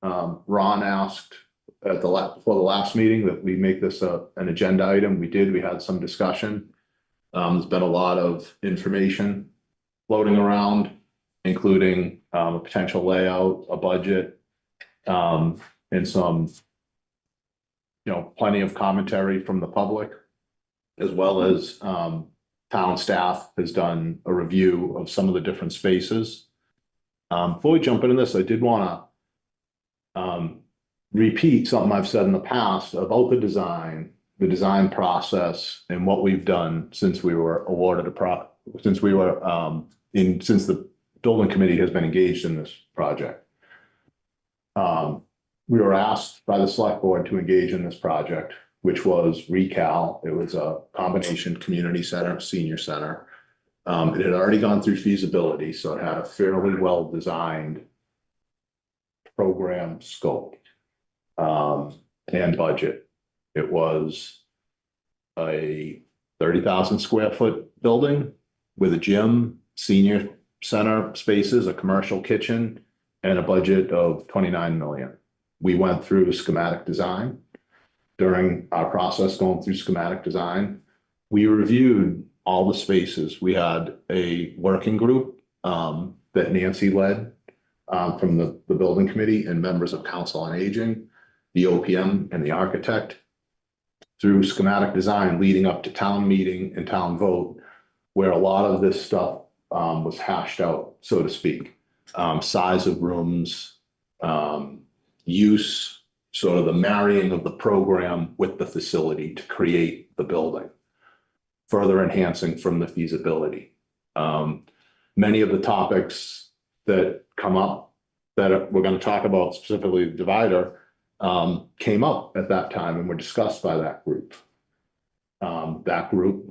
Ron asked at before the last meeting that we make this an agenda item. We did, we had some discussion. There's been a lot of information floating around, including a potential layout, a budget, and some, plenty of commentary from the public, as well as town staff has done a review of some of the different spaces. Before we jump into this, I did want to repeat something I've said in the past about the design process, and what we've done since we were awarded since the building committee has been engaged in this project. We were asked by the select board to engage in this project, which was ReCal. It was a combination community center, senior center. It had already gone through feasibility, so it had a fairly well-designed program scope and budget. It was a 30,000 square foot building with a gym, senior center spaces, a commercial kitchen, and a budget of 29 million. We went through schematic design. During our process going through schematic design, we reviewed all the spaces. We had a working group that Nancy led from the building committee, and members of council on aging, the OPM and the architect, through schematic design leading up to town meeting and town vote, where a lot of this stuff was hashed out, so to speak. Size of rooms, use, sort of the marrying of the program with the facility to create the building, further enhancing from the feasibility. Many of the topics that come up that we're going to talk about, specifically the divider, came up at that time and were discussed by that group. That group,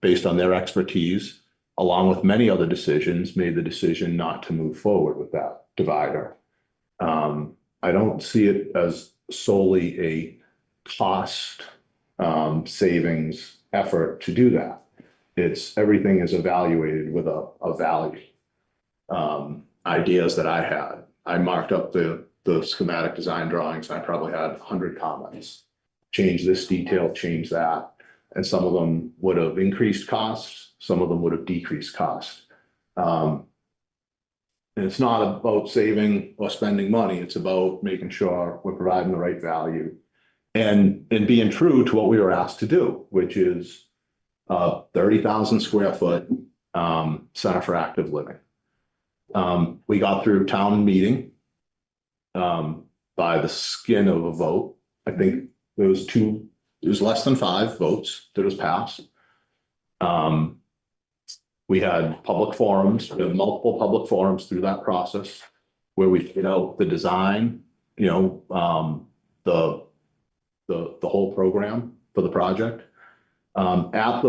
based on their expertise, along with many other decisions, made the decision not to move forward with that divider. I don't see it as solely a cost savings effort to do that. Everything is evaluated with a value. Ideas that I had, I marked up the schematic design drawings, and I probably had 100 comments. Change this detail, change that. And some of them would have increased costs, some of them would have decreased costs. And it's not about saving or spending money, it's about making sure we're providing the right value and being true to what we were asked to do, which is 30,000 square foot center for active living. We got through town meeting by the skin of a vote. I think there was less than 5 votes that was passed. We had public forums, we had multiple public forums through that process where we laid out the design, the whole program for the project. At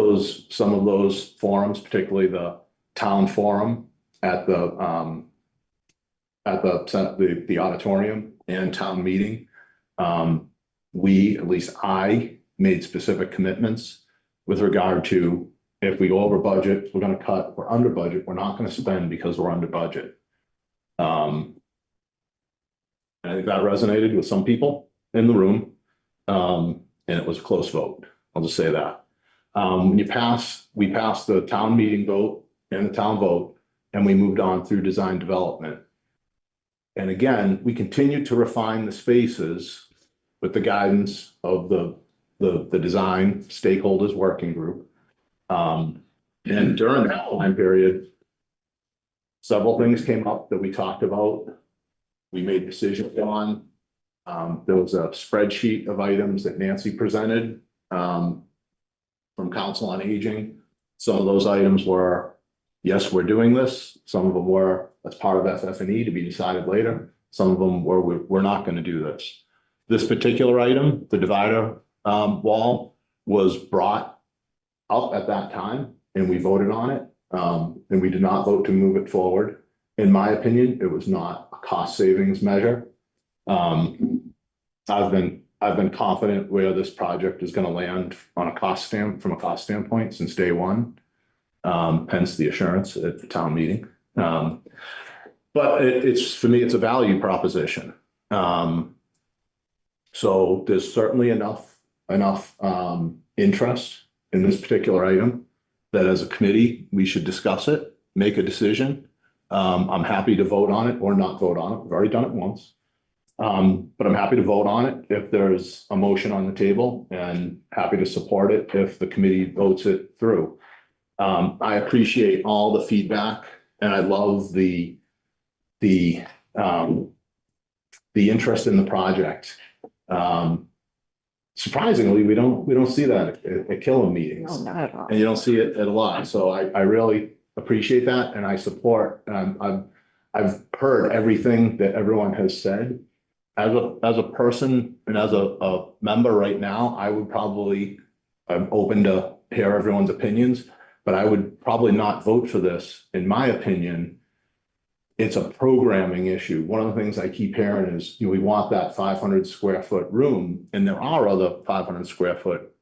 some of those forums, particularly the town forum at the auditorium and town meeting, at least I made specific commitments with regard to, if we go over budget, we're going to cut. If we're under budget, we're not going to spend because we're under budget. I think that resonated with some people in the room, and it was a close vote. I'll just say that. We passed the town meeting vote and the town vote, and we moved on through design development. And again, we continued to refine the spaces with the guidance of the design stakeholders working group. And during that time period, Several things came up that we talked about. We made decisions on. There was a spreadsheet of items that Nancy presented, from Council on Aging. Some of those items were, yes, we're doing this. Some of them were, as part of FF&E to be decided later. Some of them were, we're not gonna do this. This particular item, the divider, wall, was brought up at that time and we voted on it. And we did not vote to move it forward. In my opinion, it was not a cost savings measure. I've been confident where this project is gonna land on a from a cost standpoint since day one. Hence the assurance at the town meeting. But it's, for me, it's a value proposition. So there's certainly enough interest in this particular item that as a committee, we should discuss it, make a decision. I'm happy to vote on it or not vote on it. We've already done it once. But I'm happy to vote on it if there's a motion on the table, and happy to support it if the committee votes it through. I appreciate all the feedback and I love the interest in the project. Surprisingly, we don't see that at Killam meetings. No, not at all. And you don't see it at a lot. So I really appreciate that and I support, I've heard everything that everyone has said. As a person and as a member right now, I'm open to hear everyone's opinions, but I would probably not vote for this. In my opinion, it's a programming issue. One of the things I keep hearing is, we want that 500 square foot room, and there are other 500 square foot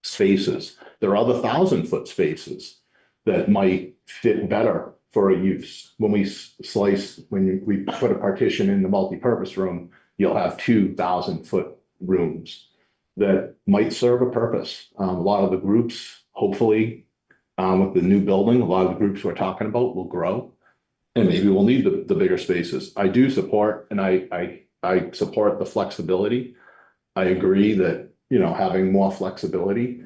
spaces. There are other 1,000-foot spaces that might fit better for a use. When we we put a partition in the multi-purpose room, you'll have 2,000-foot rooms that might serve a purpose. A lot of the groups, hopefully, with the new building, a lot of the groups we're talking about will grow. And maybe we'll need the bigger spaces. I do support, and I support the flexibility. I agree that, having more flexibility,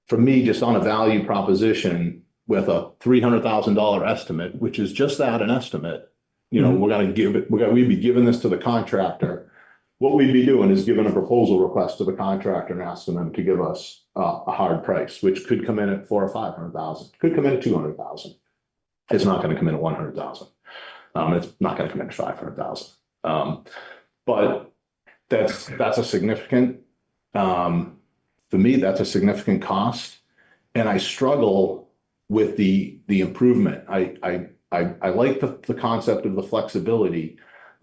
for me, just on a value proposition with a $300,000 estimate, which is just that, an estimate, we're gonna we'd be giving this to the contractor. What we'd be doing is giving a proposal request to the contractor and asking them to give us a hard price, which could come in at $400,000 or $500,000, could come in at $200,000. It's not going to come in at 100,000. It's not going to come in at 500,000. But that's a significant, for me, that's a significant cost. And I struggle with the improvement. I like the concept of the flexibility,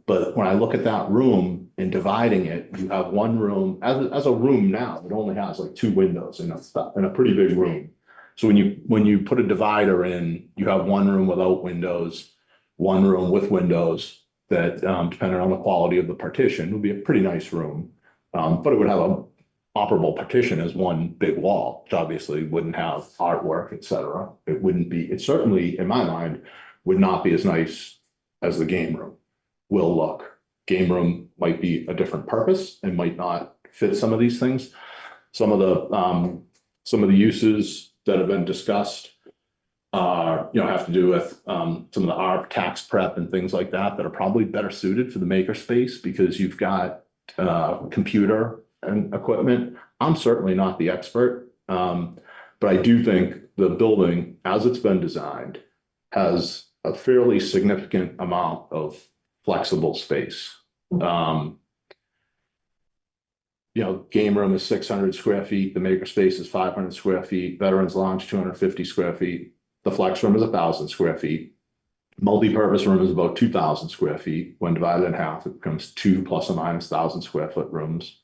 but when I look at that room and dividing it, you have one room, as a room now, it only has like 2 windows in a pretty big room. So when you put a divider in, you have one room without windows, one room with windows that, depending on the quality of the partition, would be a pretty nice room. But it would have a operable partition as one big wall, which obviously wouldn't have artwork, et cetera. It certainly, in my mind, would not be as nice as the game room will look. Game room might be a different purpose and might not fit some of these things. Some of the uses that have been discussed have to do with some of the ARP tax prep and things like that are probably better suited for the makerspace because you've got computer and equipment. I'm certainly not the expert, but I do think the building, as it's been designed, has a fairly significant amount of flexible space. Game room is 600 square feet. The makerspace is 500 square feet. Veterans Lounge, 250 square feet. The flex room is 1,000 square feet. Multi-purpose room is about 2,000 square feet. When divided in half, it becomes 2 plus or minus 1,000 square foot rooms.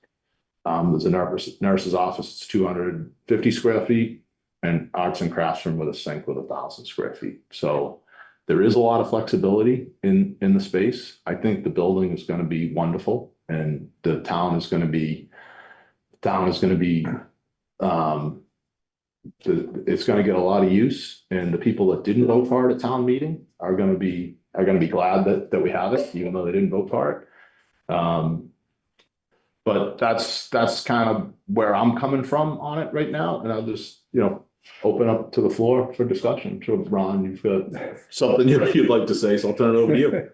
There's a nurse's office, it's 250 square feet, and arts and crafts room with a sink with 1,000 square feet. So there is a lot of flexibility in the space. I think the building is going to be wonderful, and the town is going to be it's going to get a lot of use, and the people that didn't vote for it at town meeting are going to be glad that we have it, even though they didn't vote for it. But that's kind of where I'm coming from on it right now, and I'll just open up to the floor for discussion. So Ron, you've got something you'd like to say, so I'll turn it over to you.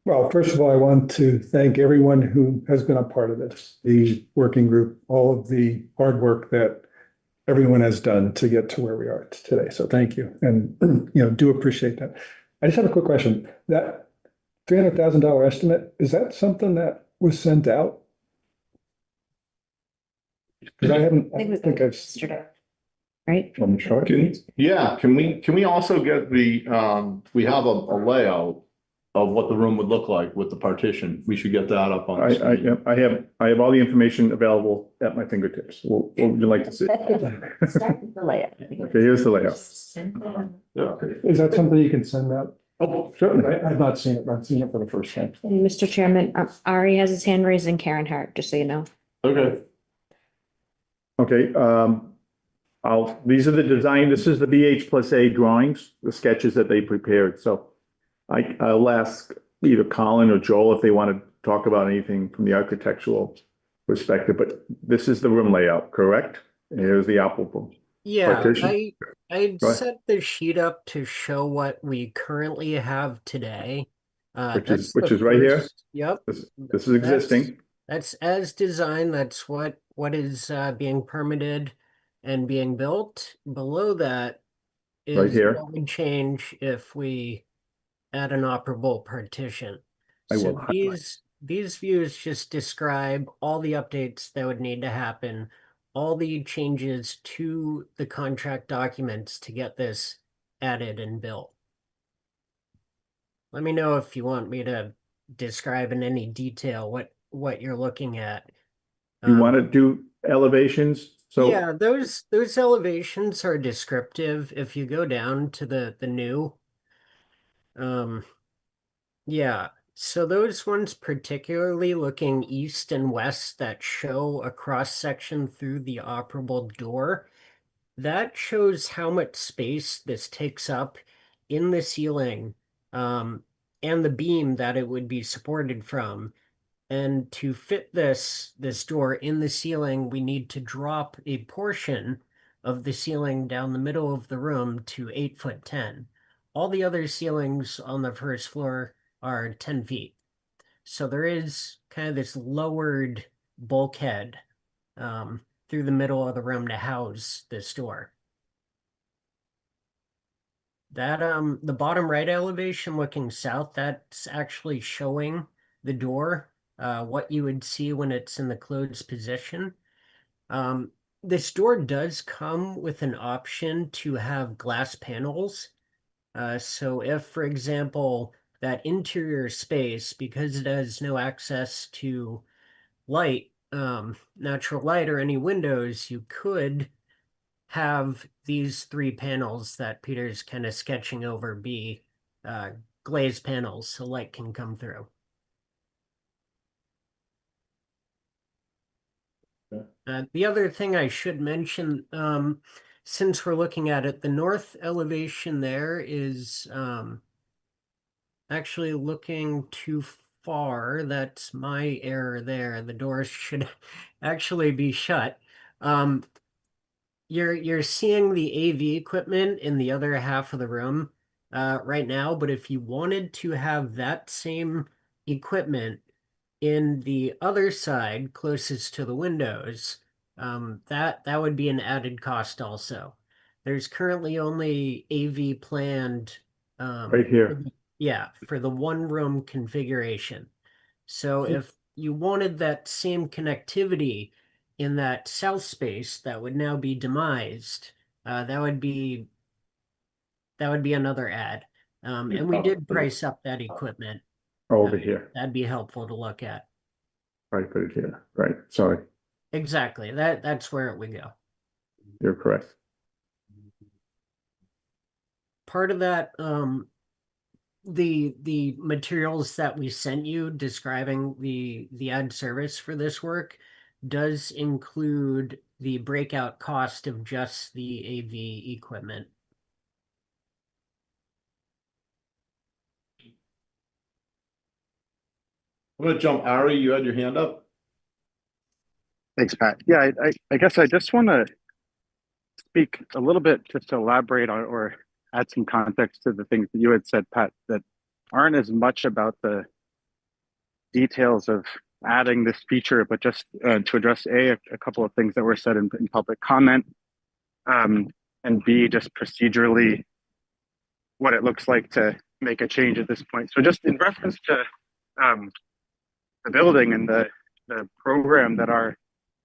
Well, first of all, I want to thank everyone who has been a part of this, the working group, all of the hard work that everyone has done to get to where we are today. So thank you. And, do appreciate that. I just have a quick question. That $300,000 estimate, is that something that was sent out? Because I don't think I've. Yesterday. Right? From chart. Can we also get we have a layout of what the room would look like with the partition? We should get that up on the screen. Yep, I have all the information available at my fingertips. What would you like to see? Start with the layout. Okay, here's the layout. Yeah. Is that something you can send out? Oh, certainly. I've not seen it. I've seen it for the first time. And Mr. Chairman, Ari has his hand raised and Karen Hart, just so you know. Okay. Okay, these are the design, this is the BH+A drawings, the sketches that they prepared, so I'll ask either Colin or Joel if they want to talk about anything from the architectural perspective, but this is the room layout, correct? And here's the operable. Yeah, partition. I Go ahead. set the sheet up to show what we currently have today. Which That's is the right here? first- Yep. This is existing. That's as designed. That's what is being permitted and being built. Below that Right is here. what would change if we add an operable partition. I So will highlight. these views just describe all the updates that would need to happen, all the changes to the contract documents to get this added and built. Let me know if you want me to describe in any detail what you're looking at. You want to do elevations? So Yeah, those elevations are descriptive. If you go down to the new, yeah, so those ones particularly looking east and west that show a cross section through the operable door, that shows how much space this takes up in the ceiling, and the beam that it would be supported from. And to fit this door in the ceiling, we need to drop a portion of the ceiling down the middle of the room to 8'10". All the other ceilings on the first floor are 10 feet. So there is kind of this lowered bulkhead through the middle of the room to house this door. That the bottom right elevation looking south, that's actually showing the door, what you would see when it's in the closed position. This door does come with an option to have glass panels. So if, for example, that interior space, because it has no access to light, natural light or any windows, you could have these three panels that Peter's kind of sketching over be glazed panels so light can come through. The other thing I should mention, since we're looking at it, the north elevation there is actually looking too far. That's my error there. The doors should actually be shut. You're seeing the AV equipment in the other half of the room right now, but if you wanted to have that same equipment in the other side closest to the windows, that would be an added cost also. There's currently only AV planned right here. yeah, for the one room configuration. So if you wanted that same connectivity in that south space that would now be demised, that would be another add. And we did price up that equipment. Over here. That'd be helpful to look at. Right, put it here. Right, sorry, Exactly. That's where it would go. you're correct. Part of that, the materials that we sent you describing the ad service for this work does include the breakout cost of just the AV equipment. I'm gonna jump. Ari, you had your hand up? Thanks, Pat. Yeah, I guess I just want to speak a little bit, just to elaborate on or add some context to the things that you had said, Pat, that aren't as much about the details of adding this feature, but just to address a couple of things that were said in public comment, and B, just procedurally what it looks like to make a change at this point. So just in reference to the building and the program that our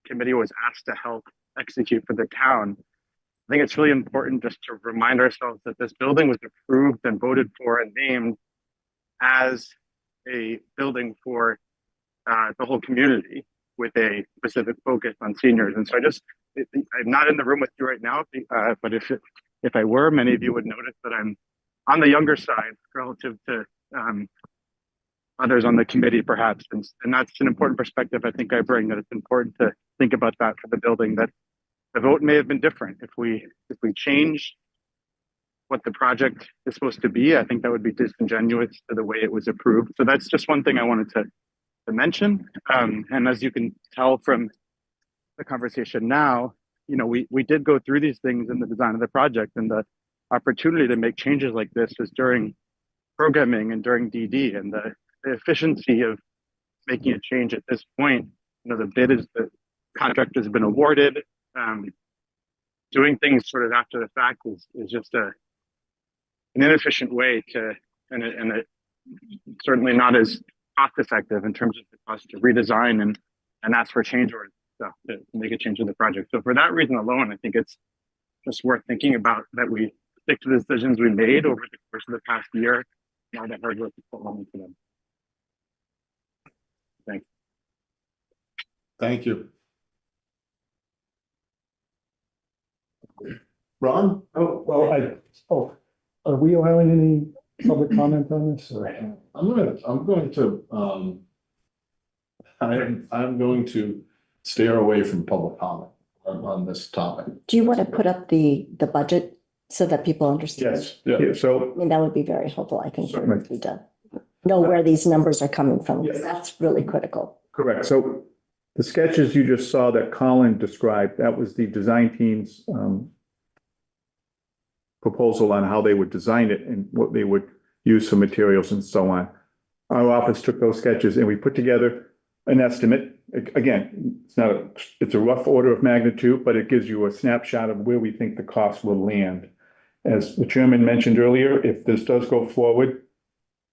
committee was asked to help execute for the town, I think it's really important just to remind ourselves that this building was approved and voted for and named as a building for the whole community with a specific focus on seniors. And so I'm not in the room with you right now, but if I were, many of you would notice that I'm on the younger side relative to others on the committee, perhaps. And that's an important perspective I think I bring, that it's important to think about that for the building, that the vote may have been different. If we change what the project is supposed to be, I think that would be disingenuous to the way it was approved. So that's just one thing I wanted to mention. And as you can tell from the conversation now, we did go through these things in the design of the project, and the opportunity to make changes like this was during programming and during DD, and the efficiency of making a change at this point. The contract has been awarded. Doing things sort of after the fact is just an inefficient way and it certainly not as cost effective in terms of the cost to redesign and ask for change orders to make a change in the project. So for that reason alone, I think it's just worth thinking about that we stick to the decisions we made over the course of the past year. Now that hard work is put on to them. Thanks. Thank you. Ron? Are we allowing any public comment on this? Or? I'm going to steer away from public comment on this topic. Do you want to put up the budget so that people understand? Yes. Yeah. So I mean, that would be very helpful, I think, for it to be done. Know where these numbers are coming from, because that's really critical. Correct. So the sketches you just saw that Colin described, that was the design team's proposal on how they would design it and what they would use for materials and so on. Our office took those sketches and we put together an estimate. Again, it's a rough order of magnitude, but it gives you a snapshot of where we think the cost will land. As the chairman mentioned earlier, if this does go forward,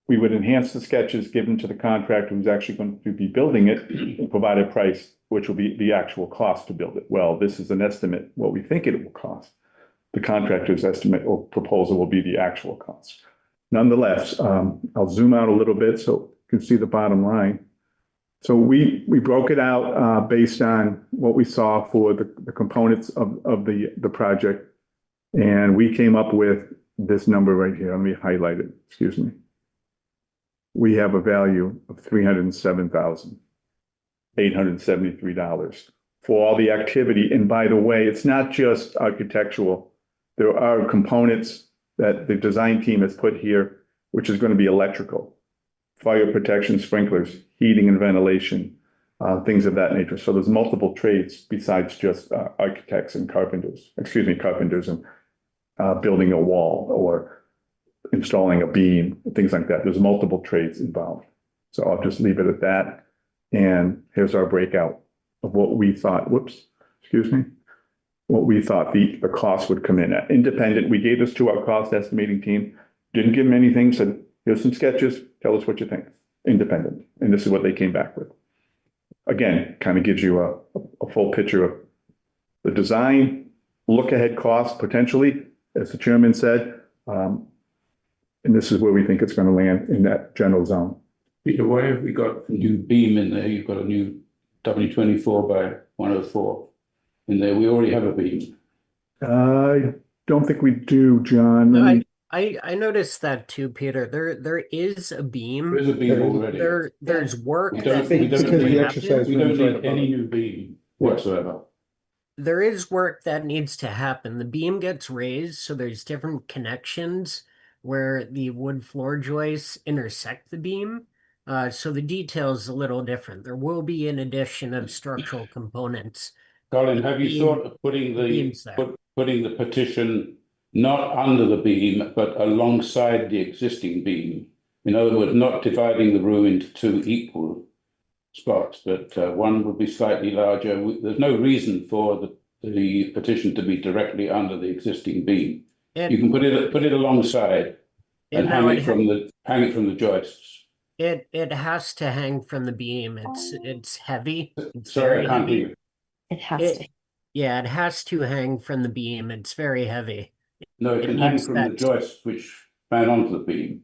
we would enhance the sketches given to the contractor who's actually going to be building it and provide a price, which will be the actual cost to build it. Well, this is an estimate, what we think it will cost. The contractor's estimate or proposal will be the actual cost. Nonetheless, I'll zoom out a little bit so you can see the bottom line. So we broke it out based on what we saw for the components of the project. And we came up with this number right here. Let me highlight it, excuse me. We have a value of $307,873 for all the activity. And by the way, it's not just architectural. There are components that the design team has put here, which is going to be electrical, fire protection, sprinklers, heating and ventilation, things of that nature. So there's multiple trades besides just architects and carpenters and building a wall or installing a beam, things like that. There's multiple trades involved. So I'll just leave it at that. And here's our breakout of what we thought, what we thought the cost would come in at. Independent, we gave this to our cost estimating team, didn't give them anything, said, here's some sketches, tell us what you think. Independent. And this is what they came back with. Again, kind of gives you a full picture of the design, look ahead cost potentially, as the chairman said. And this is where we think it's going to land in that general zone. Peter, why have we got a new beam in there? You've got a new W24 by 104 in there. We already have a beam. I don't think we do, John. No, I noticed that too, Peter. There is a beam. There's a beam already. There's work. We don't need any new beam whatsoever. There is work that needs to happen. The beam gets raised, so there's different connections where the wood floor joists intersect the beam. So the detail is a little different. There will be an addition of structural components. Colin, have you thought of putting the putting the petition not under the beam, but alongside the existing beam. In other words, not dividing the room into two equal spots, but one would be slightly larger. There's no reason for the petition to be directly under the existing beam. You can put it alongside and hang it from the joists. It has to hang from the beam. It's heavy. It's Sorry, very I can't hear heavy. you. It has to. Yeah, it has to hang from the beam. It's very heavy. No, it can hang from the joists which fan onto the beam.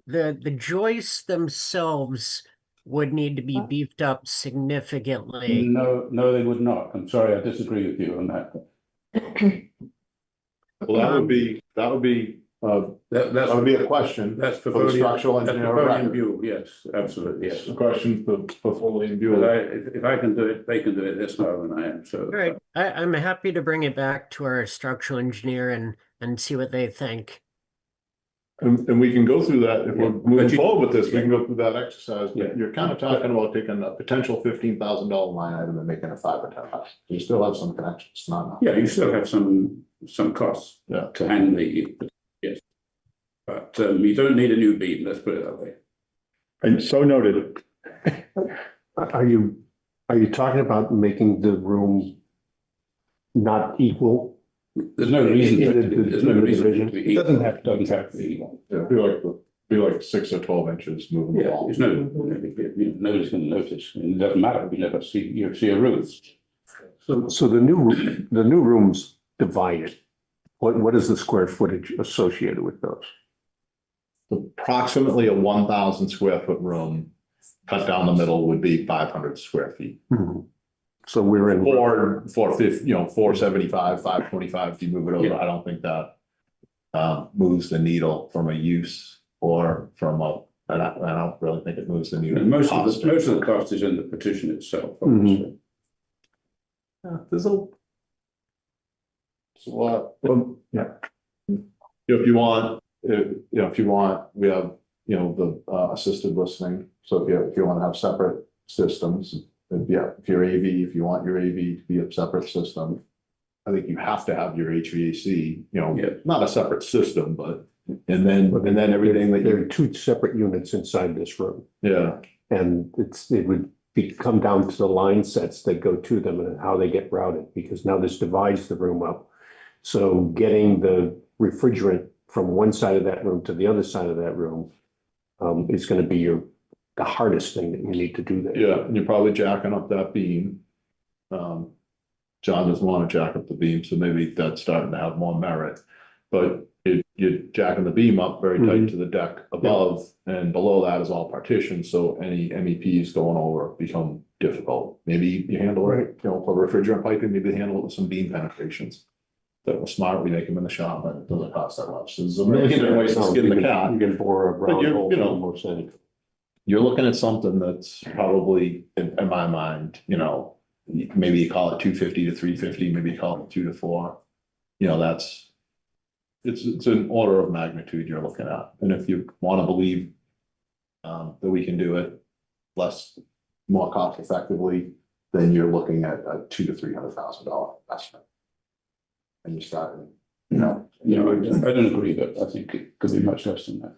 The joists themselves would need to be beefed up significantly. No, they would not. I'm sorry, I disagree with you on that. Well, that would be that would be a question. That's for the structural engineer. Foley & Buell, yes, absolutely, yes. A question for Foley & Buell. If I can do it, they can do it. They're smarter than I am. So, All right, I'm happy to bring it back to our structural engineer and see what they think. And we can go through that if we're moving forward with this. We can go through that exercise. But you're kind of talking about taking a potential $15,000 line item and making it $5,000 or $10,000. You still have some connections, not enough. yeah, you still have some costs to hang the yes, but you don't need a new beam. Let's put it that way. And so noted. Are you talking about making the room not equal? There's no reason. There's no reason. It doesn't have to. be. Yeah, be like 6 or 12 inches moving Yeah, along. there's nobody's going to notice. And it doesn't matter. You see a roof. So the new rooms divided. What is the square footage associated with those? Approximately a 1,000 square foot room cut down the middle would be 500 square feet. Mm-hmm. So we're in 450, 475, 525 if you move it over. I don't think that moves the needle from a use or from I don't really think it moves the needle. Most of the cost is in the petition itself, obviously. There's a lot. Well, yeah. If you want, we have, the assisted listening. So if you want to have separate systems, if you're AV, if you want your AV to be a separate system, I think you have to have your HVAC, not a separate system, but, and then everything that there are two separate units inside this room. Yeah. And it would come down to the line sets that go to them and how they get routed, because now this divides the room up. So getting the refrigerant from one side of that room to the other side of that room is going to be the hardest thing that you need to do there. Yeah, and you're probably jacking up that beam. John doesn't want to jack up the beam, so maybe that's starting to have more merit. But you're jacking the beam up very tight to the deck above, and below that is all partition, so any MEPs going over become difficult. Maybe you handle it, for refrigerant piping, maybe handle it with some beam penetrations. That was smart, we make them in the shop, and it doesn't cost that much. So there's a million different ways to skin the cat. You can bore a round hole almost anything. You're looking at something that's probably, in my mind, maybe you call it 250 to 350, maybe you call it 2 to 4. It's an order of magnitude you're looking at. And if you want to believe that we can do it more cost effectively, then you're looking at a $200,000 to $300,000 investment. And you're starting, I don't agree, but I think it could be much less than that.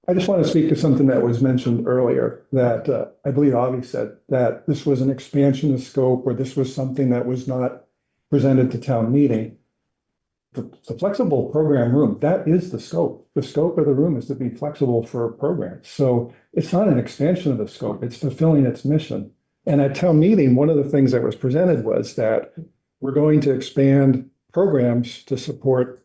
I just want to speak to something that was mentioned earlier, that I believe Avi said that this was an expansion of scope, or this was something that was not presented to town meeting. The flexible program room, that is the scope. The scope of the room is to be flexible for programs. So it's not an expansion of the scope, it's fulfilling its mission. And at town meeting, one of the things that was presented was that we're going to expand programs to support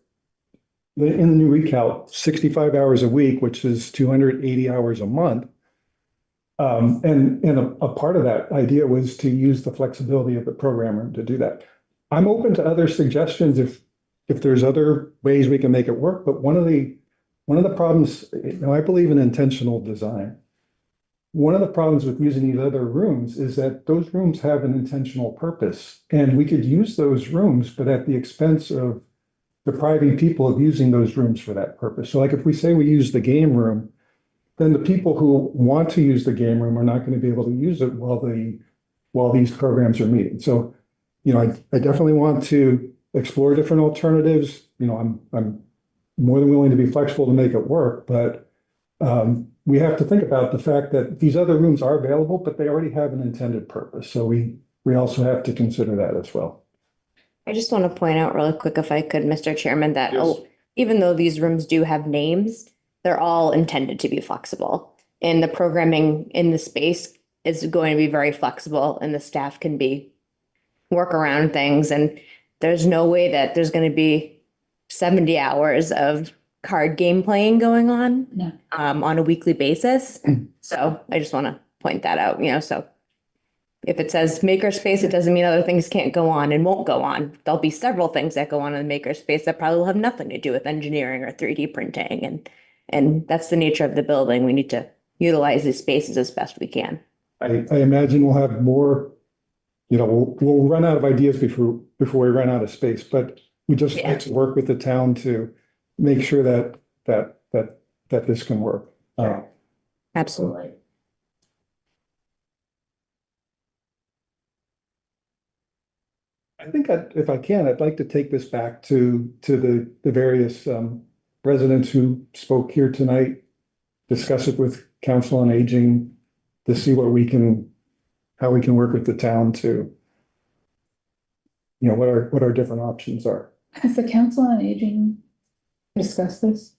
in the new recount, 65 hours a week, which is 280 hours a month. And a part of that idea was to use the flexibility of the programmer to do that. I'm open to other suggestions if there's other ways we can make it work. But one of the problems, I believe in intentional design. One of the problems with using these other rooms is that those rooms have an intentional purpose, and we could use those rooms, but at the expense of depriving people of using those rooms for that purpose. So like if we say we use the game room, then the people who want to use the game room are not going to be able to use it while these programs are meeting. So I definitely want to explore different alternatives. I'm more than willing to be flexible to make it work, but we have to think about the fact that these other rooms are available, but they already have an intended purpose. So we also have to consider that as well. I just want to point out really quick, if I could, Mr. Chairman, that Yes. even though these rooms do have names, they're all intended to be flexible. And the programming in the space is going to be very flexible, and the staff can work around things. And there's no way that there's going to be 70 hours of card game playing going on on a weekly basis. So I just want to point that out, so if it says makerspace, it doesn't mean other things can't go on and won't go on. There'll be several things that go on in the makerspace that probably will have nothing to do with engineering or 3D printing. And that's the nature of the building. We need to utilize these spaces as best we can. I imagine we'll have more, we'll run out of ideas before we run out of space, but we just need to work with the town to make sure that this can work. Absolutely. I think if I can, I'd like to take this back to the various residents who spoke here tonight, discuss it with Council on Aging to see how we can work with the town to, what our different options are. Has the Council on Aging discussed this?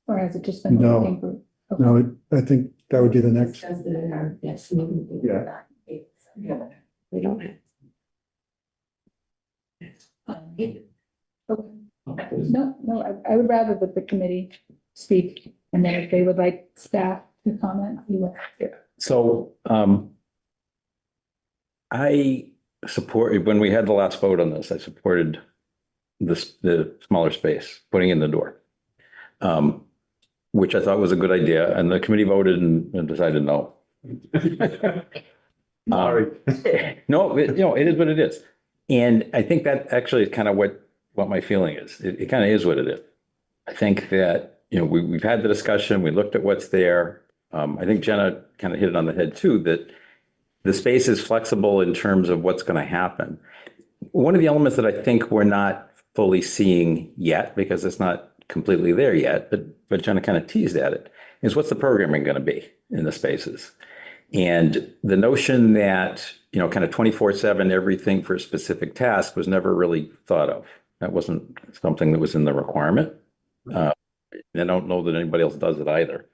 Or has it just been the No. working group? Okay. No, I think that would be the next. Discussed it in our next meeting. Yeah. We don't have. Okay. No, I would rather that the committee speak, and then if they would like staff to comment, you would. So, I support, when we had the last vote on this, I supported the smaller space, putting in the door. Which I thought was a good idea, and the committee voted and decided no. Sorry. No, it is what it is. And I think that actually is kind of what my feeling is. It kind of is what it is. I think that, we've had the discussion, we looked at what's there. I think Jenna kind of hit it on the head too, that the space is flexible in terms of what's going to happen. One of the elements that I think we're not fully seeing yet, because it's not completely there yet, but Jenna kind of teased at it, is what's the programming going to be in the spaces? And the notion that, kind of 24/7, everything for a specific task was never really thought of. That wasn't something that was in the requirement. I don't know that anybody else does it either.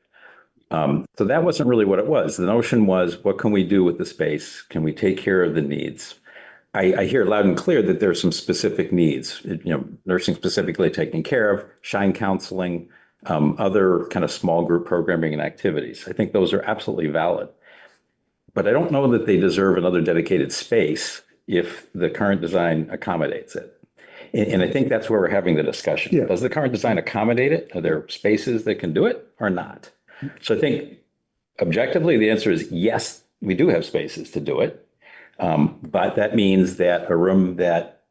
So that wasn't really what it was. The notion was, what can we do with the space? Can we take care of the needs? I hear loud and clear that there's some specific needs, nursing specifically taken care of, shine counseling, other kind of small group programming and activities. I think those are absolutely valid. But I don't know that they deserve another dedicated space if the current design accommodates it. And I think that's where we're having the discussion. Yeah. Does the current design accommodate it? Are there spaces that can do it or not? So I think objectively, the answer is yes, we do have spaces to do it. But that means that a room that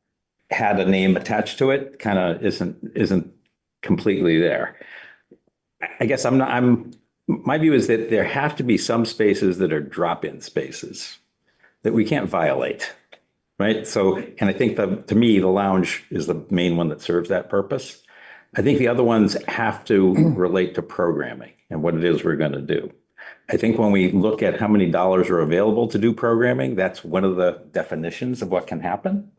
had a name attached to it kind of isn't completely there. I guess my view is that there have to be some spaces that are drop-in spaces that we can't violate, right? So, and I think to me, the lounge is the main one that serves that purpose. I think the other ones have to relate to programming and what it is we're going to do. I think when we look at how many dollars are available to do programming, that's one of the definitions of what can happen.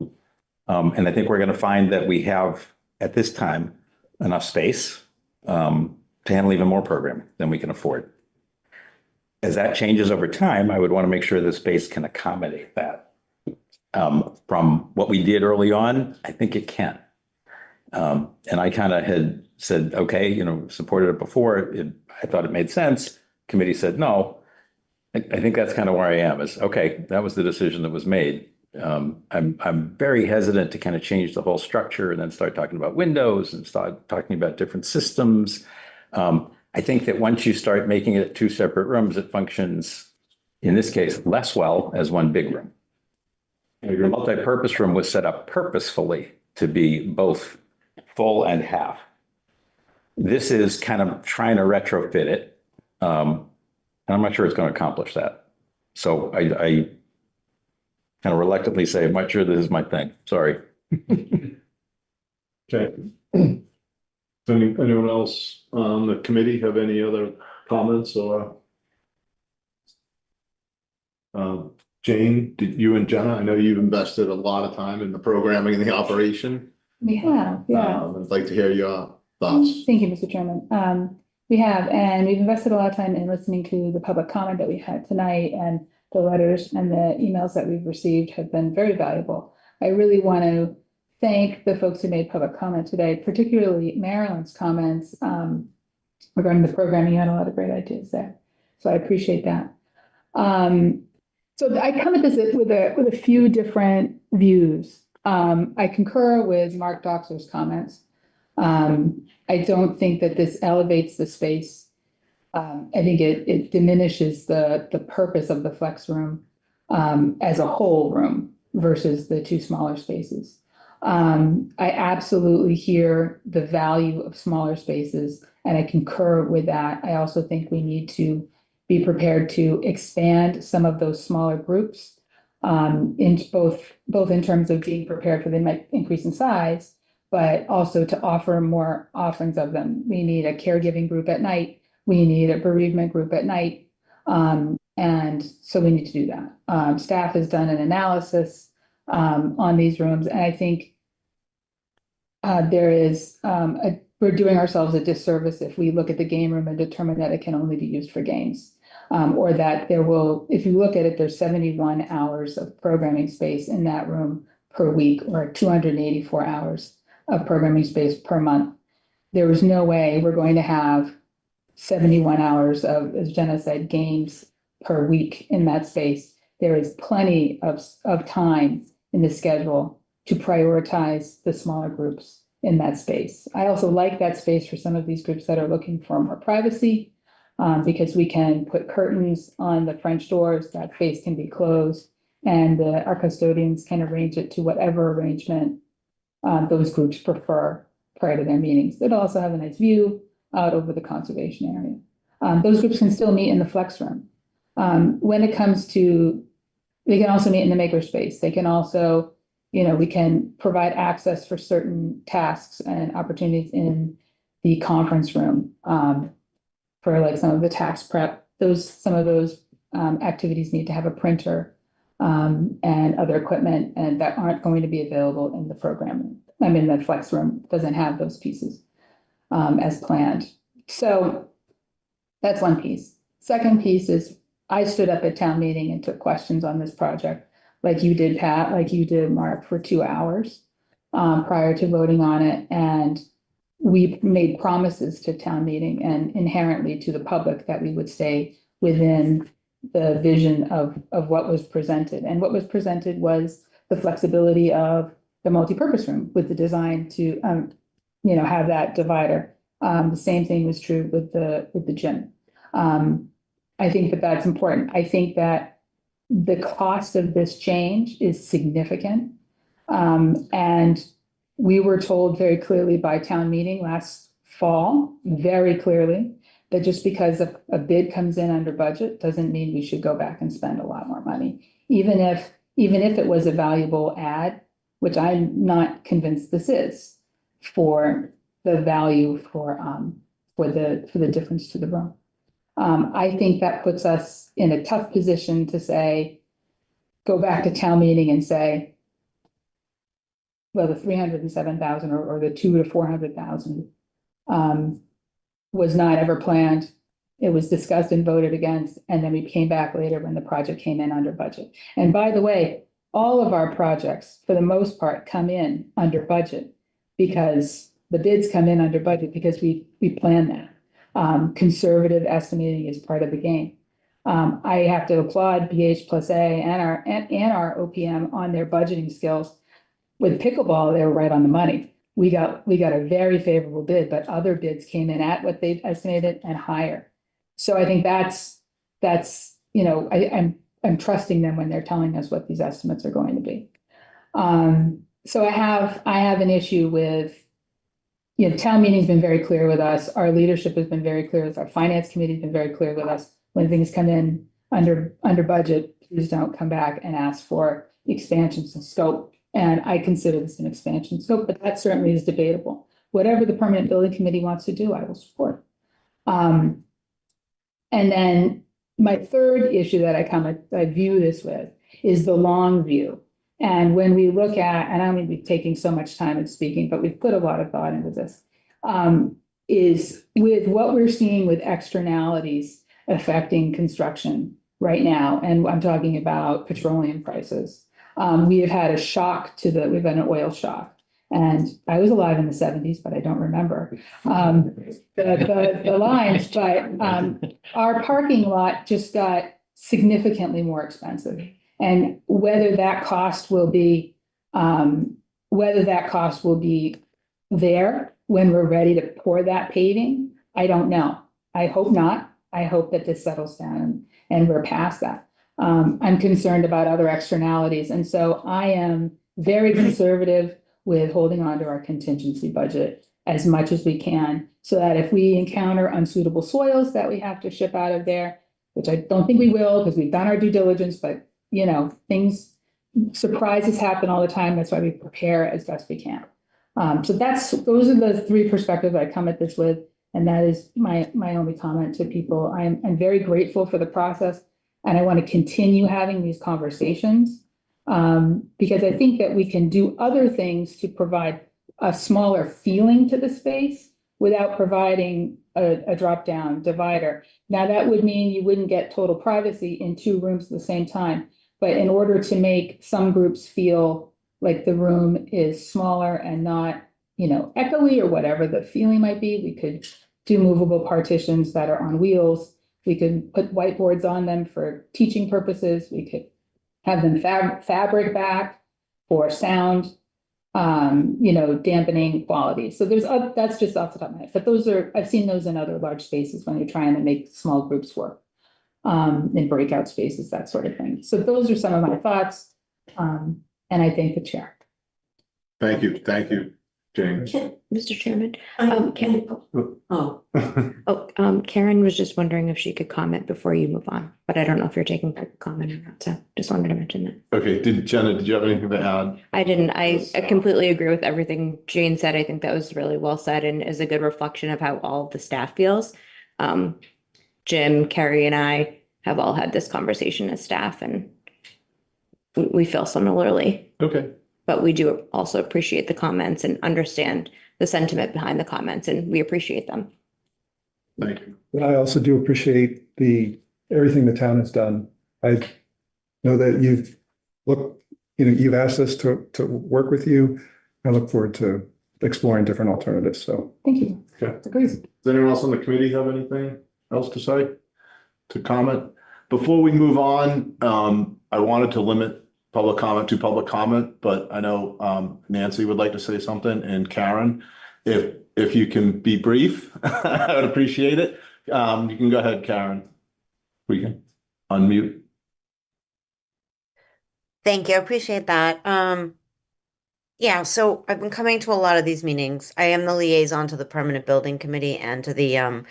And I think we're going to find that we have, at this time, enough space to handle even more programming than we can afford. As that changes over time, I would want to make sure the space can accommodate that. From what we did early on, I think it can. And I kind of had said, okay, supported it before. I thought it made sense. Committee said no. I think that's kind of where I am, is okay, that was the decision that was made. I'm very hesitant to kind of change the whole structure and then start talking about windows and start talking about different systems. I think that once you start making it two separate rooms, it functions, in this case, less well as one big room. Your multi-purpose room was set up purposefully to be both full and half. This is kind of trying to retrofit it. And I'm not sure it's going to accomplish that. So I kind of reluctantly say, I'm not sure this is my thing. Sorry. Okay. Anyone else on the committee have any other comments or? Jane, did you and Jenna, I know you've invested a lot of time in the programming and the operation. We have, yeah. I'd like to hear your thoughts. Thank you, Mr. Chairman. We have, and we've invested a lot of time in listening to the public comment that we had tonight, and the letters and the emails that we've received have been very valuable. I really want to thank the folks who made public comment today, particularly Marilyn's comments regarding the programming. You had a lot of great ideas there, so I appreciate that. So I come at this with a few different views. I concur with Mark Doxer's comments. I don't think that this elevates the space. I think it diminishes the purpose of the flex room as a whole room versus the two smaller spaces. I absolutely hear the value of smaller spaces, and I concur with that. I also think we need to be prepared to expand some of those smaller groups in both in terms of being prepared for the increase in size, but also to offer more offerings of them. We need a caregiving group at night. We need a bereavement group at night. And so we need to do that. Staff has done an analysis on these rooms, and I think we're doing ourselves a disservice if we look at the game room and determine that it can only be used for games. Or that if you look at it, there's 71 hours of programming space in that room per week, or 284 hours of programming space per month. There is no way we're going to have 71 hours of, as Jenna said, games per week in that space. There is plenty of time in the schedule to prioritize the smaller groups in that space. I also like that space for some of these groups that are looking for more privacy, because we can put curtains on the French doors, that space can be closed, and our custodians can arrange it to whatever arrangement those groups prefer prior to their meetings. It'll also have a nice view out over the conservation area. Those groups can still meet in the flex room. When it comes to, they can also meet in the makerspace. They can also, we can provide access for certain tasks and opportunities in the conference room for like some of the tax prep. Some of those activities need to have a printer and other equipment, and that aren't going to be available in the program. I mean, the flex room doesn't have those pieces as planned. So that's one piece. Second piece is I stood up at town meeting and took questions on this project, like you did, Pat, like you did, Mark, for 2 hours prior to voting on it. And we made promises to town meeting and inherently to the public that we would stay within the vision of what was presented. And what was presented was the flexibility of the multipurpose room with the design to, have that divider. The same thing was true with the gym. I think that that's important. I think that the cost of this change is significant. And we were told very clearly by town meeting last fall, very clearly, that just because a bid comes in under budget doesn't mean we should go back and spend a lot more money. Even if it was a valuable ad, which I'm not convinced this is, for the value for the difference to the room. I think that puts us in a tough position to say, go back to town meeting and say, well, the 307,000 or the 200,000 to 400,000 was not ever planned. It was discussed and voted against, and then we came back later when the project came in under budget. And by the way, all of our projects, for the most part, come in under budget because the bids come in under budget because we plan that. Conservative estimating is part of the game. I have to applaud BH+A and our OPM on their budgeting skills. With pickleball, they were right on the money. We got a very favorable bid, but other bids came in at what they estimated and higher. So I think that's I'm trusting them when they're telling us what these estimates are going to be. So I have an issue with, town meeting's been very clear with us. Our leadership has been very clear with us. Our finance committee's been very clear with us. When things come in under budget, please don't come back and ask for expansions in scope. And I consider this an expansion scope, but that certainly is debatable. Whatever the permanent building committee wants to do, I will support. And then my third issue that I view this with is the long view. And when we look at, and I'm going to be taking so much time in speaking, but we've put a lot of thought into this, is with what we're seeing with externalities affecting construction right now, and I'm talking about petroleum prices. We have had a shock we've had an oil shock. And I was alive in the 70s, but I don't remember the lines, but our parking lot just got significantly more expensive. And whether that cost will be there when we're ready to pour that paving, I don't know. I hope not. I hope that this settles down and we're past that. I'm concerned about other externalities. And so I am very conservative with holding on to our contingency budget as much as we can, so that if we encounter unsuitable soils that we have to ship out of there, which I don't think we will because we've done our due diligence, but surprises happen all the time. That's why we prepare as best we can. So those are the three perspectives I come at this with, and that is my only comment to people. I'm very grateful for the process, and I want to continue having these conversations. Because I think that we can do other things to provide a smaller feeling to the space without providing a drop-down divider. Now, that would mean you wouldn't get total privacy in two rooms at the same time. But in order to make some groups feel like the room is smaller and not, echoey or whatever the feeling might be, we could do movable partitions that are on wheels. We could put whiteboards on them for teaching purposes. We could have them fabric back for sound, dampening quality. So that's just off the top of my head. But I've seen those in other large spaces when you're trying to make small groups work, in breakout spaces, that sort of thing. So those are some of my thoughts. And I thank the chair. Thank you, Jane. Mr. Chairman, Oh, Karen was just wondering if she could comment before you move on, but I don't know if you're taking public comment or not, so just wanted to mention that. Okay, Jenna, did you have anything to add? I didn't. I completely agree with everything Jane said. I think that was really well said and is a good reflection of how all of the staff feels. Jim, Carrie, and I have all had this conversation as staff, and we feel similarly. Okay. But we do also appreciate the comments and understand the sentiment behind the comments, and we appreciate them. Thank you. And I also do appreciate everything the town has done. I know that you've asked us to work with you. I look forward to exploring different alternatives, so. Thank you. Okay. Agrees. Does anyone else on the committee have anything else to say, to comment? Before we move on, I wanted to limit public comment to public comment, but I know Nancy would like to say something, and Karen, if you can be brief, I would appreciate it. You can go ahead, Karen. We can unmute. Thank you. I appreciate that. Yeah, so I've been coming to a lot of these meetings. I am the liaison to the Permanent Building Committee and to the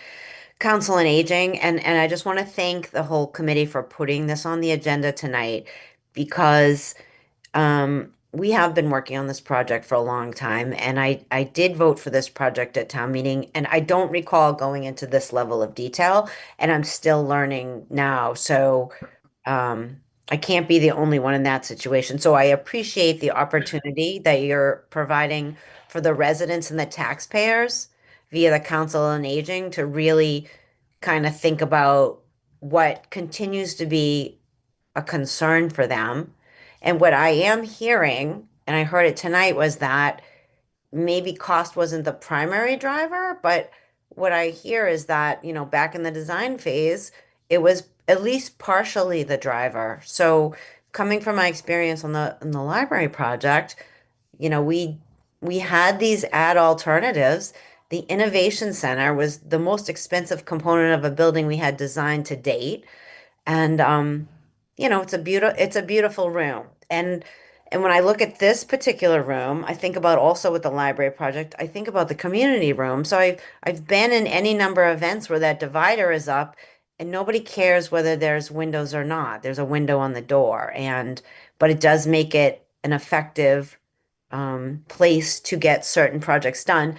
Council on Aging, and I just want to thank the whole committee for putting this on the agenda tonight, because we have been working on this project for a long time, and I did vote for this project at town meeting, and I don't recall going into this level of detail, and I'm still learning now. So I can't be the only one in that situation. So I appreciate the opportunity that you're providing for the residents and the taxpayers via the Council on Aging to really kind of think about what continues to be a concern for them. And what I am hearing, and I heard it tonight, was that maybe cost wasn't the primary driver, but what I hear is that, back in the design phase, it was at least partially the driver. So coming from my experience on the library project, we had these ad alternatives. The Innovation Center was the most expensive component of a building we had designed to date. And it's a beautiful room. And when I look at this particular room, I think about also with the library project, I think about the community room. So I've been in any number of events where that divider is up, and nobody cares whether there's windows or not. There's a window on the door, but it does make it an effective place to get certain projects done,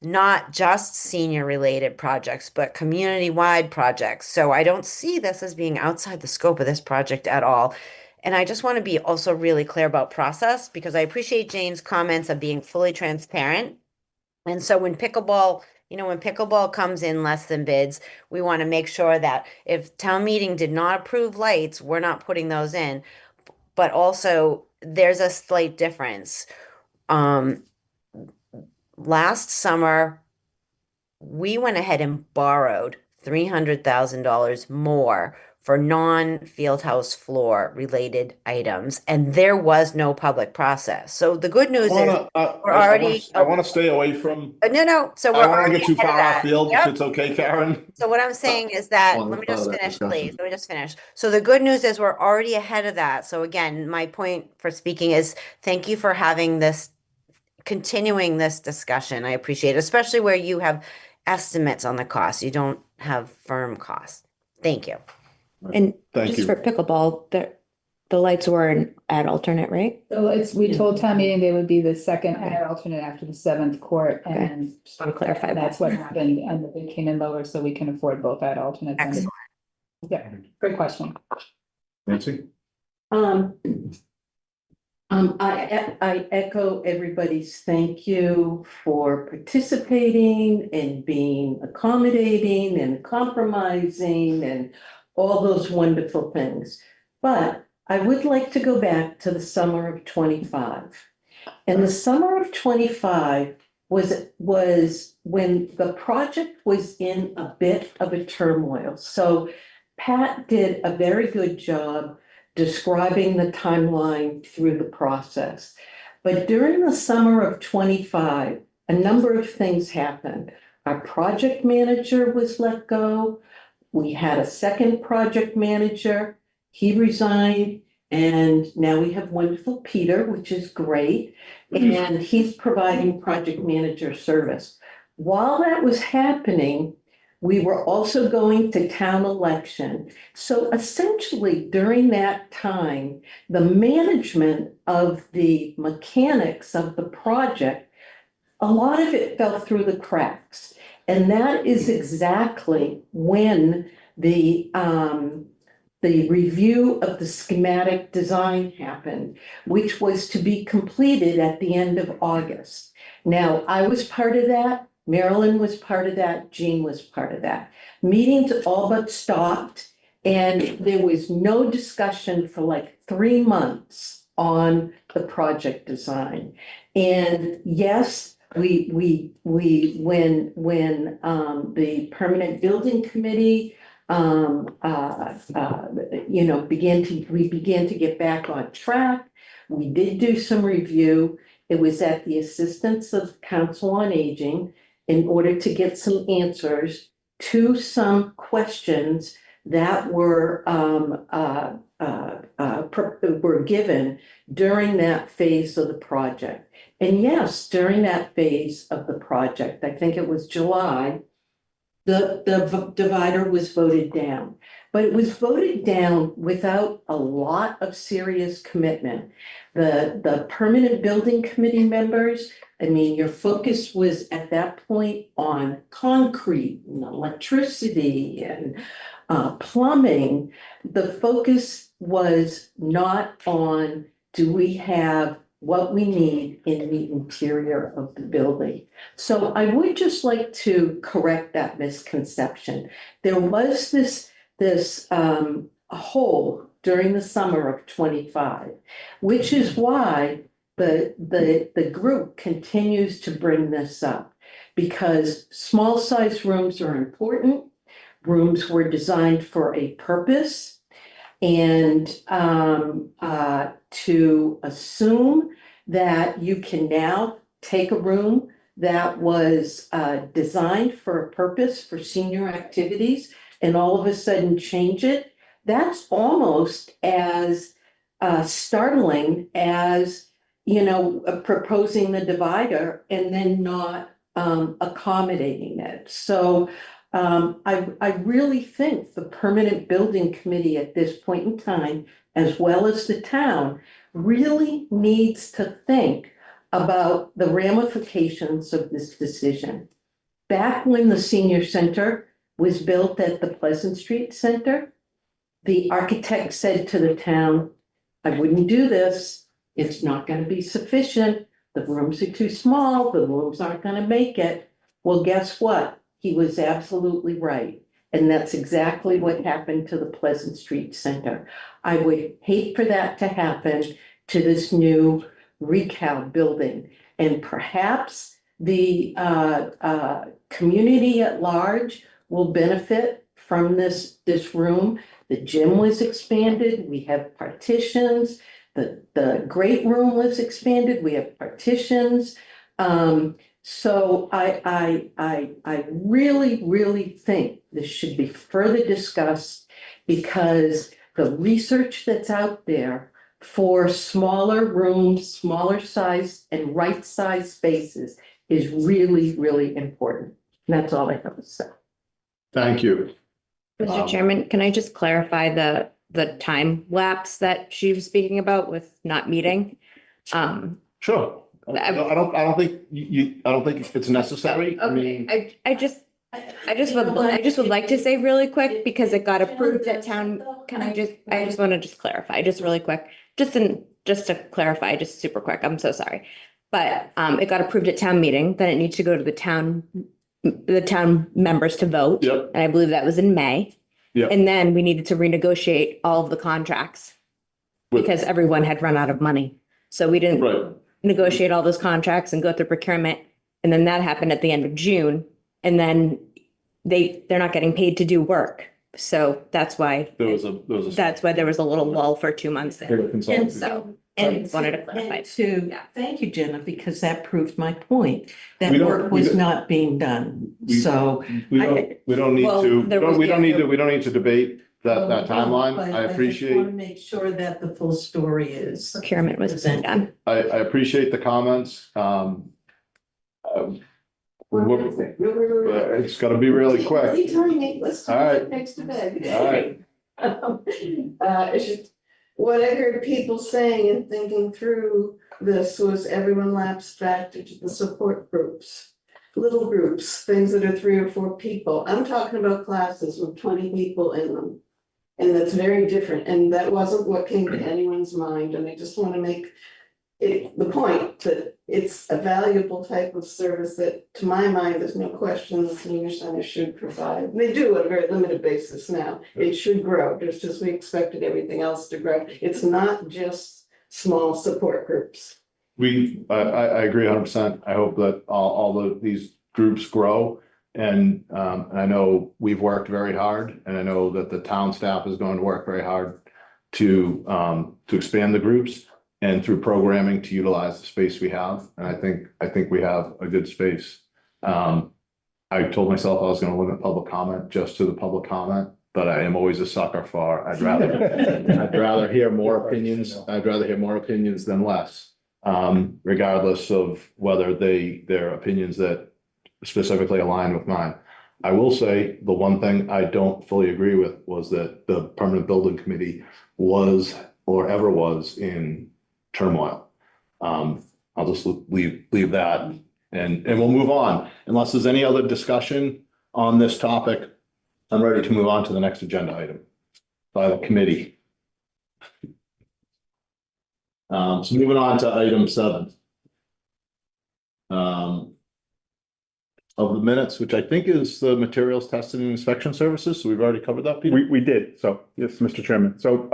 not just senior related projects, but community wide projects. So I don't see this as being outside the scope of this project at all. And I just want to be also really clear about process, because I appreciate Jane's comments of being fully transparent. And so when pickleball comes in less than bids, we want to make sure that if town meeting did not approve lights, we're not putting those in. But also, there's a slight difference. Last summer, we went ahead and borrowed $300,000 more for non-fieldhouse floor related items, and there was no public process. So the good news is we're already. I want to stay away from. No. So we're I want to already get too ahead of far that. off field, if Yep. it's okay, Karen. So what I'm saying is that, On let me part just of that finish, discussion. please. Let me just finish. So the good news is we're already ahead of that. So again, my point for speaking is thank you for having this, continuing this discussion. I appreciate it, especially where you have estimates on the cost. You don't have firm costs. Thank you. And Thank just you. for pickleball, the lights were at alternate, right? So we told town meeting they would be the second ad alternate after the 7th court, Okay. and Just want to clarify that's that. what happened, and the bid came in lower, so we can afford both ad alternates. Excellent. Yeah, great question. Nancy? I echo everybody's thank you for participating and being accommodating and compromising and all those wonderful things. But I would like to go back to the summer of 25. And the summer of 25 was when the project was in a bit of a turmoil. So Pat did a very good job describing the timeline through the process. But during the summer of 25, a number of things happened. Our project manager was let go. We had a second project manager. He resigned. And now we have wonderful Peter, which is great. And he's providing project manager service. While that was happening, we were also going to town election. So essentially during that time, the management of the mechanics of the project, a lot of it fell through the cracks. And that is exactly when the review of the schematic design happened, which was to be completed at the end of August. Now, I was part of that. Marilyn was part of that. Jean was part of that. Meetings all but stopped, and there was no discussion for like 3 months on the project design. And yes, when the permanent building committee we began to get back on track. We did do some review. It was at the assistance of Council on Aging in order to get some answers to some questions that were given during that phase of the project. And yes, during that phase of the project, I think it was July, the divider was voted down. But it was voted down without a lot of serious commitment. The permanent building committee members, I mean, your focus was at that point on concrete and electricity and plumbing. The focus was not on, do we have what we need in the interior of the building? So I would just like to correct that misconception. There was this hole during the summer of 25, which is why the group continues to bring this up, because small size rooms are important. Rooms were designed for a purpose, and to assume that you can now take a room that was designed for a purpose for senior activities and all of a sudden change it, that's almost as startling as, proposing the divider and then not accommodating it. So I really think the permanent building committee at this point in time, as well as the town, really needs to think about the ramifications of this decision. Back when the senior center was built at the Pleasant Street Center, the architect said to the town, I wouldn't do this. It's not going to be sufficient. The rooms are too small. The rooms aren't going to make it. Well, guess what? He was absolutely right. And that's exactly what happened to the Pleasant Street Center. I would hate for that to happen to this new recal building. And perhaps the community at large will benefit from this room. The gym was expanded. We have partitions. The great room was expanded. We have partitions. So I really think this should be further discussed, because the research that's out there for smaller rooms, smaller size and right size spaces is really important. And that's all I have to say. Thank you. Mr. Chairman, can I just clarify the time lapse that she was speaking about with not meeting? Sure. I don't think I don't think it's necessary. I mean, I just would like to say really quick, because it got approved at town. I just want to clarify just really quick, just to clarify, just super quick. I'm so sorry. But it got approved at town meeting, then it needs to go to the town members to vote. Yep. And I believe that was in May. Yep. And then we needed to renegotiate all of the contracts because everyone had run out of money. So we didn't negotiate all those contracts and go through procurement. And then that happened at the end of June. And then they're not getting paid to do work. So that's why that's why there was a little lull for 2 months there. And so I wanted to clarify. Thank you, Jenna, because that proved my point. That We don't- work we was don't- not being done. So we don't need to debate that timeline. But I just appreciate. want to make sure that the full story is. Procurement was done. I appreciate the comments. It's gotta be really quick. Really tiny, let's do All right. it next to bed. All right. What I heard people saying and thinking through this was everyone lapsed back into the support groups. Little groups, things that are 3 or 4 people. I'm talking about classes with 20 people in them. And that's very different, and that wasn't what came to anyone's mind, and I just want to make the point that it's a valuable type of service that, to my mind, there's no question the senior center should provide. They do on a very limited basis now. It should grow, just as we expected everything else to grow. It's not just small support groups. I agree 100%. I hope that all these groups grow. And I know we've worked very hard, and I know that the town staff is going to work very hard to expand the groups and through programming to utilize the space we have. And I think we have a good space. I told myself I was going to limit public comment just to the public comment, but I am always a sucker for, I'd rather hear more opinions. I'd rather hear more opinions than less, regardless of whether their opinions that specifically align with mine. I will say the one thing I don't fully agree with was that the permanent building committee was or ever was in turmoil. I'll just leave that and we'll move on. Unless there's any other discussion on this topic, I'm ready to move on to the next agenda item by the committee. So moving on to item 7. Of the minutes, which I think is the materials testing and inspection services. So we've already covered that, Peter? We did. So, yes, Mr. Chairman. So,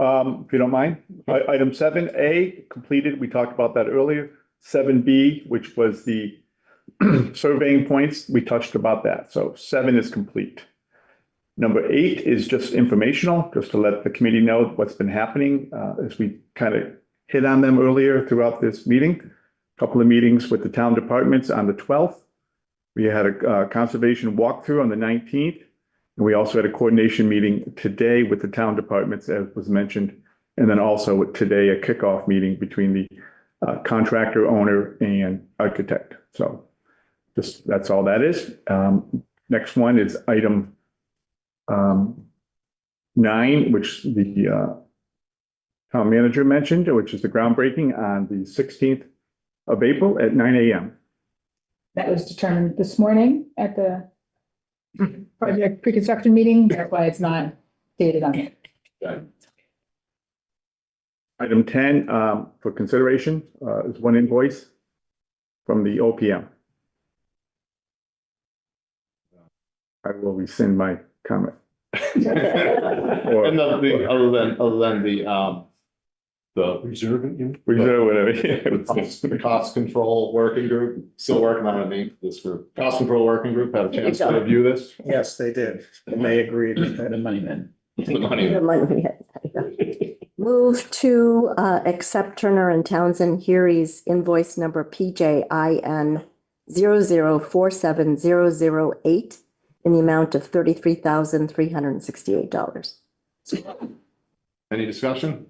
if you don't mind, item 7A completed. We talked about that earlier. 7B, which was the surveying points, we touched about that. So 7 is complete. Number 8 is just informational, just to let the committee know what's been happening, as we kind of hit on them earlier throughout this meeting. A couple of meetings with the town departments on the 12th. We had a conservation walkthrough on the 19th. And we also had a coordination meeting today with the town departments, as was mentioned. And then also today, a kickoff meeting between the contractor, owner, and architect. So just that's all that is. Next one is item 9, which the town manager mentioned, which is the groundbreaking on the 16th of April at 9 a.m. That was determined this morning at the project pre-construction meeting. That's why it's not stated on it. Item 10 for consideration is one invoice from the OPM. I will rescind my comment. And other than the Reserve it, you? Reserve whatever. the cost control working group, still working on a name for this group. Cost control working group had a chance to review this. Yes, they did, and they agreed with The it. money man. The money. The money. Move to accept Turner and Townsend Heary's invoice number PJIN 0047,008 in the amount of $33,368. Any discussion?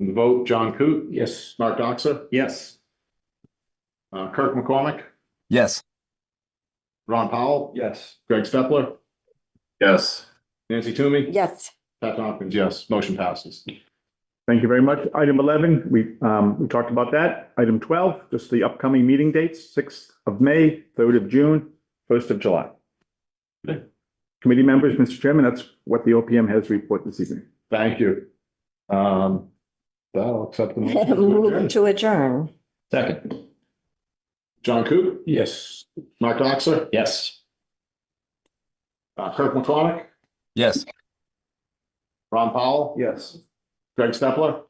The vote, John Coot, Yes. Mark Doxer, Yes. Kirk McCormick, Yes. Ron Powell, Yes. Greg Stepler, Yes. Nancy Toomey, Yes. Pat Tompkins, yes, motion passes. Thank you very much. Item 11, we talked about that. Item 12, just the upcoming meeting dates, 6th of May, 3rd of June, 1st of July. Okay. Committee members, Mr. Chairman, that's what the OPM has to report this evening. Thank you. I'll accept the motion to Move adjourn. to adjourn. Second. John Coot, Yes. Mark Doxer, Yes. Kirk McCormick, Yes. Ron Powell, Yes. Greg Stepler,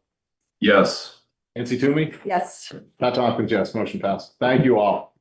Yes. Nancy Toomey, Yes. Pat Tompkins, yes, motion passed. Thank you all.